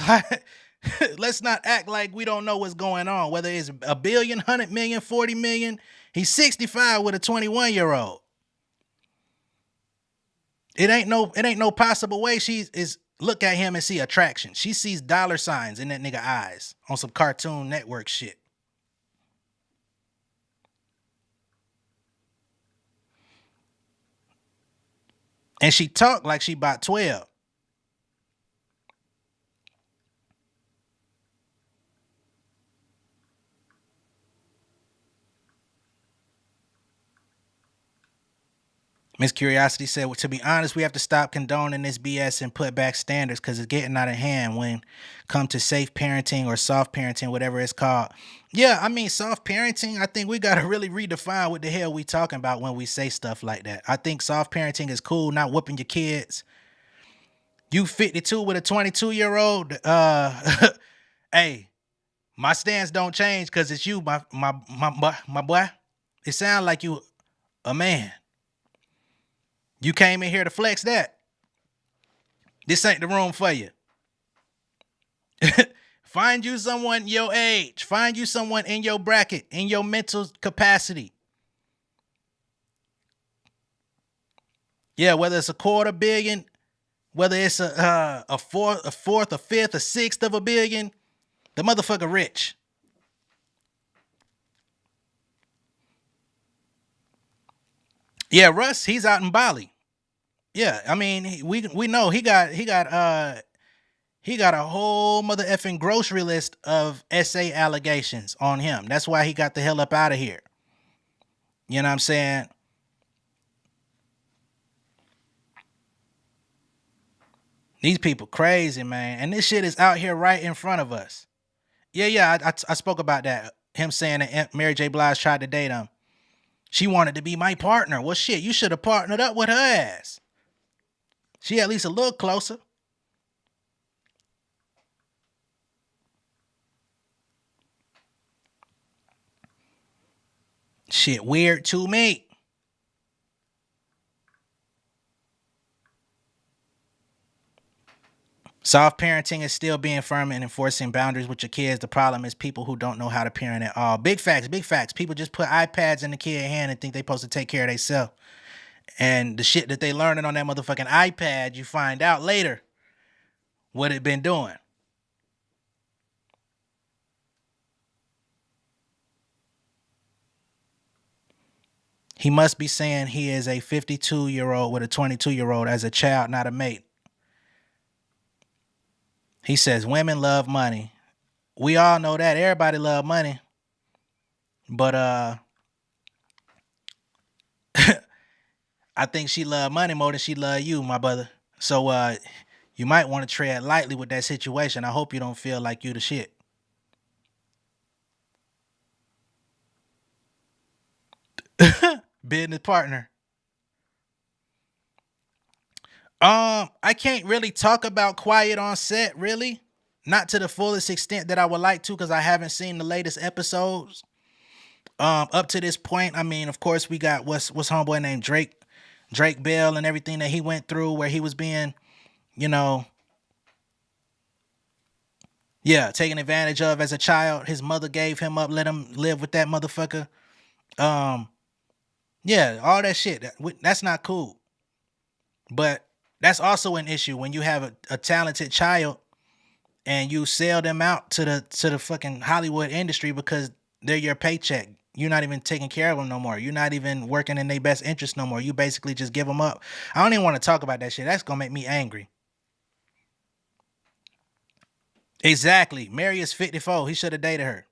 like we don't know what's going on. Whether it's $1 billion, 100 million, 40 million, he's 65 with a 21-year-old. It ain't no possible way she is look at him and see attraction. She sees dollar signs in that nigga eyes on some Cartoon Network shit. And she talked like she about 12. Miss Curiosity said, well, to be honest, we have to stop condoning this BS and put back standards because it's getting out of hand when it comes to safe parenting or soft parenting, whatever it's called. Yeah, I mean, soft parenting, I think we got to really redefine what the hell we talking about when we say stuff like that. I think soft parenting is cool, not whooping your kids. You 52 with a 22-year-old, hey, my stance don't change because it's you, my boy. It sounds like you a man. You came in here to flex that. This ain't the room for you. Find you someone your age. Find you someone in your bracket, in your mental capacity. Yeah, whether it's $250 million, whether it's a fourth, a fifth, a sixth of $1 billion, the motherfucker rich. Yeah, Russ, he's out in Bali. Yeah, I mean, we know he got a whole mother effing grocery list of SA allegations on him. That's why he got the hell up out of here. You know what I'm saying? These people crazy, man. And this shit is out here right in front of us. Yeah, I spoke about that. Him saying that Mary J. Blige tried to date him. She wanted to be my partner. Well, shit, you should have partnered up with her ass. She at least a little closer. Shit weird to me. Soft parenting is still being firm and enforcing boundaries with your kids. The problem is people who don't know how to parent at all. Big facts, big facts. People just put iPads in the kid's hand and think they supposed to take care of themselves. And the shit that they learning on that motherfucking iPad, you find out later what it been doing. He must be saying he is a 52-year-old with a 22-year-old as a child, not a mate. He says women love money. We all know that. Everybody love money. But I think she love money more than she love you, my brother. So you might want to tread lightly with that situation. I hope you don't feel like you the shit. Business partner. I can't really talk about Quiet on Set, really. Not to the fullest extent that I would like to, because I haven't seen the latest episodes. Up to this point, I mean, of course, we got what's homeboy named Drake Bell and everything that he went through where he was being, taken advantage of as a child. His mother gave him up, let him live with that motherfucker. All that shit. That's not cool. But that's also an issue when you have a talented child and you sell them out to the fucking Hollywood industry because they're your paycheck. You're not even taking care of them no more. You're not even working in their best interest no more. You basically just give them up. I don't even want to talk about that shit. That's going to make me angry. Exactly. Mary is 54. He should have dated her.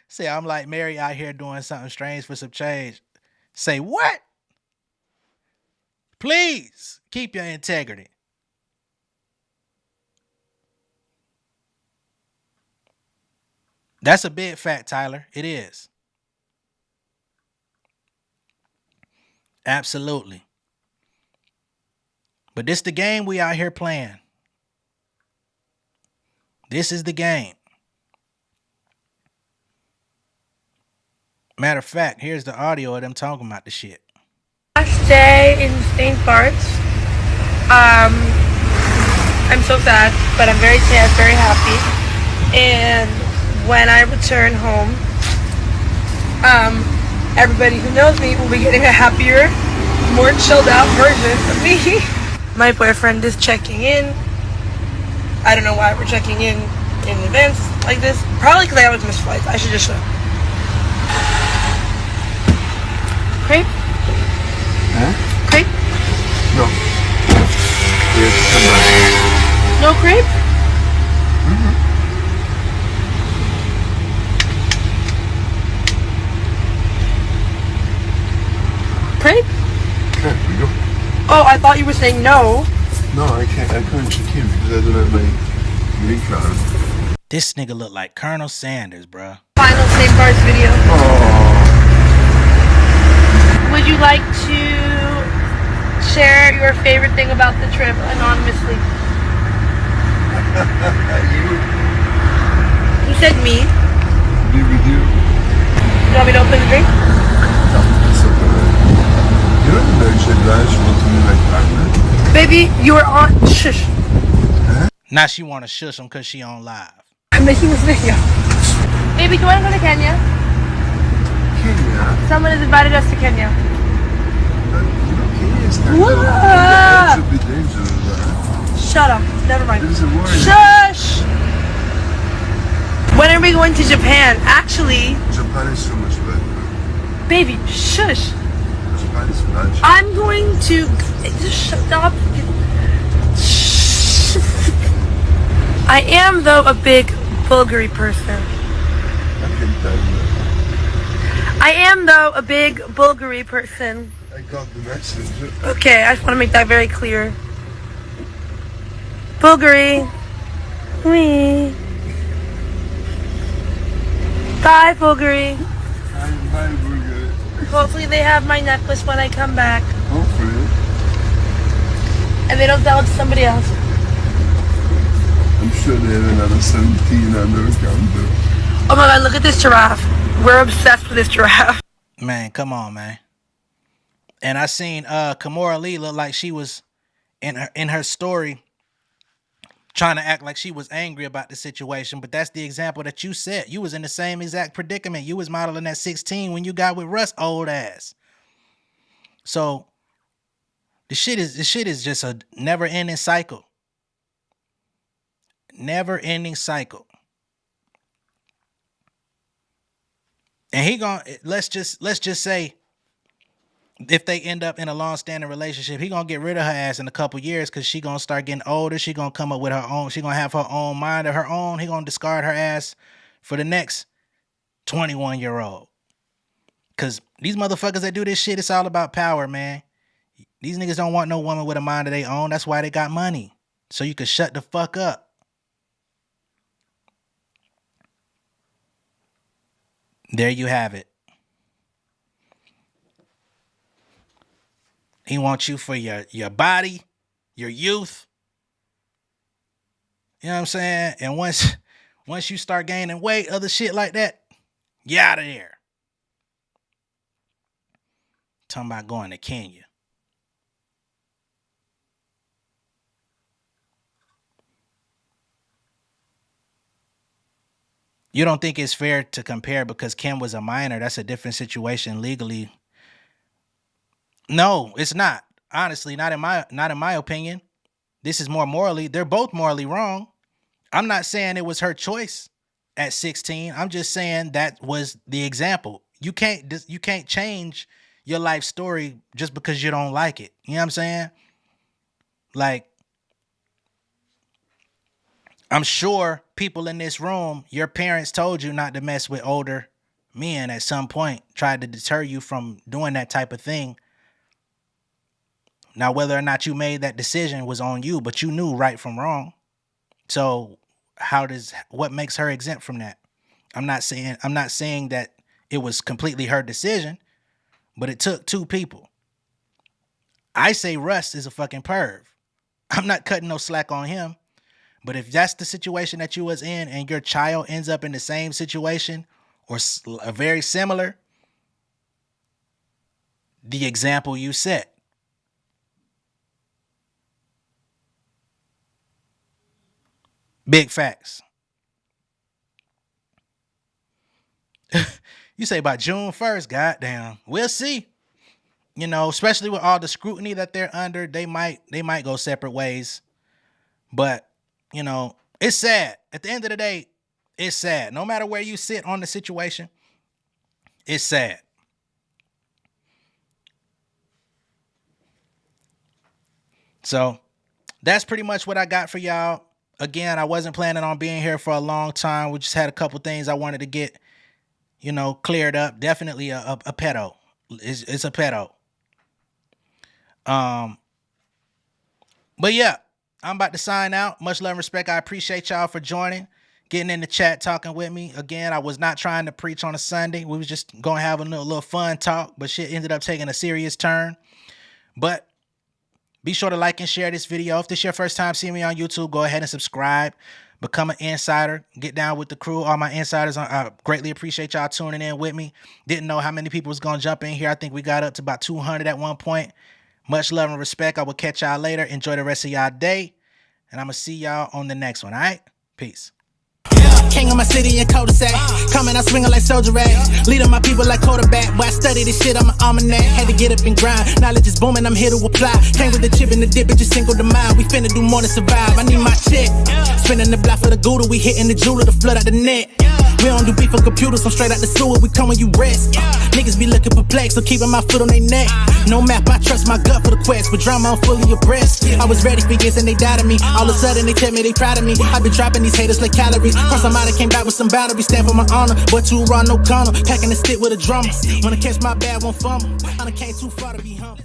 Say, I'm like Mary out here doing something strange for some change. Say, what? Please keep your integrity. That's a big fact, Tyler. It is. Absolutely. But this the game we out here playing. This is the game. Matter of fact, here's the audio of them talking about the shit. stay in the same parts. I'm so sad, but I'm very sad, very happy. And when I return home, everybody who knows me will be getting a happier, more chilled out version of me. My boyfriend is checking in. I don't know why we're checking in advance like this. Probably because I always miss flights. I should just show. Crepe? Huh? Crepe? No. Yes, No crepe? Crepe? Can't we go? Oh, I thought you were saying no. No, I can't check in because I don't have my green card. This nigga look like Colonel Sanders, bruh. Final same parts video. Oh. Would you like to share your favorite thing about the trip anonymously? You said me. Be with you. You want me to open the drink? No, it's okay. You don't mention that you want to be like partner. Baby, you were on. Shush. Huh? Now she want to shush him because she on live. I'm making this video. Baby, do you want to go to Kenya? Kenya? Someone has invited us to Kenya. Kenya is kind What? of should be dangerous, right? Shut up. Never mind. There's a warning. Shush! When are we going to Japan? Actually, Japan is so much better. baby, shush. Japan is magic. I'm going to just shut up. I am though a big bulgari person. I can tell you that. I am though a big bulgari person. I got the messenger. Okay, I just want to make that very clear. Bulgari. Wee. Bye, Bulgari. Bye, Burger. Hopefully they have my necklace when I come back. Hopefully. And they don't sell it to somebody else. I'm sure they have another 17 on their counter. Oh my god, look at this giraffe. We're obsessed with this giraffe. Man, come on, man. And I seen Kimora Lee look like she was in her story trying to act like she was angry about the situation, but that's the example that you set. You was in the same exact predicament. You was modeling at 16 when you got with Russ old ass. So the shit is just a never-ending cycle. Never-ending cycle. And let's just say if they end up in a long-standing relationship, he gonna get rid of her ass in a couple years because she gonna start getting older. She gonna come up with her own. She gonna have her own mind of her own. He gonna discard her ass for the next 21-year-old. Because these motherfuckers that do this shit, it's all about power, man. These niggas don't want no woman with a mind of their own. That's why they got money. So you can shut the fuck up. There you have it. He wants you for your body, your youth. You know what I'm saying? And once you start gaining weight, other shit like that, you out of there. Talking about going to Kenya. You don't think it's fair to compare because Kim was a minor? That's a different situation legally. No, it's not. Honestly, not in my opinion. This is more morally. They're both morally wrong. I'm not saying it was her choice at 16. I'm just saying that was the example. You can't change your life story just because you don't like it. You know what I'm saying? Like, I'm sure people in this room, your parents told you not to mess with older men at some point, tried to deter you from doing that type of thing. Now, whether or not you made that decision was on you, but you knew right from wrong. So what makes her exempt from that? I'm not saying that it was completely her decision, but it took two people. I say Russ is a fucking perv. I'm not cutting no slack on him. But if that's the situation that you was in and your child ends up in the same situation or very similar, the example you set. Big facts. You say by June 1st, goddamn. We'll see. You know, especially with all the scrutiny that they're under, they might go separate ways. But, you know, it's sad. At the end of the day, it's sad. No matter where you sit on the situation, it's sad. So that's pretty much what I got for y'all. Again, I wasn't planning on being here for a long time. We just had a couple things I wanted to get, you know, cleared up. Definitely a pedo. It's a pedo. But yeah, I'm about to sign out. Much love and respect. I appreciate y'all for joining, getting in the chat, talking with me. Again, I was not trying to preach on a Sunday. We was just going to have a little fun talk, but shit ended up taking a serious turn. But be sure to like and share this video. If this is your first time seeing me on YouTube, go ahead and subscribe. Become an insider. Get down with the crew. All my insiders, I greatly appreciate y'all tuning in with me. Didn't know how many people was going to jump in here. I think we got up to about 200 at one point. Much love and respect. I will catch y'all later. Enjoy the rest of y'all day. And I'm going to see y'all on the next one. All right? Peace. King of my city in cul-de-sac. Coming out swinging like soldier rags. Leading my people like quarterback. Boy, I study this shit, I'm an almanac. Had to get up and grind. Knowledge is booming, I'm here to apply. Came with the chip and the dip, it just single the mind. We finna do more than survive. I need my check. Spinning the block for the Gouda. We hitting the jeweler to flood out the net. We don't do beef on computers, I'm straight out the sewer. We come when you rest. Niggas be looking perplexed, so keeping my foot on their neck. No map, I trust my gut for the quest. With drama, I'm fully abreast. I was ready for years and they died of me. All of a sudden they tell me they proud of me. I been dropping these haters like calories. Cross them out, I came back with some boundaries. Stand for my honor, but too raw, no corner. Packing the stick with a drummer. Wanna catch my bad, won't fumble. I done came too far to be humble.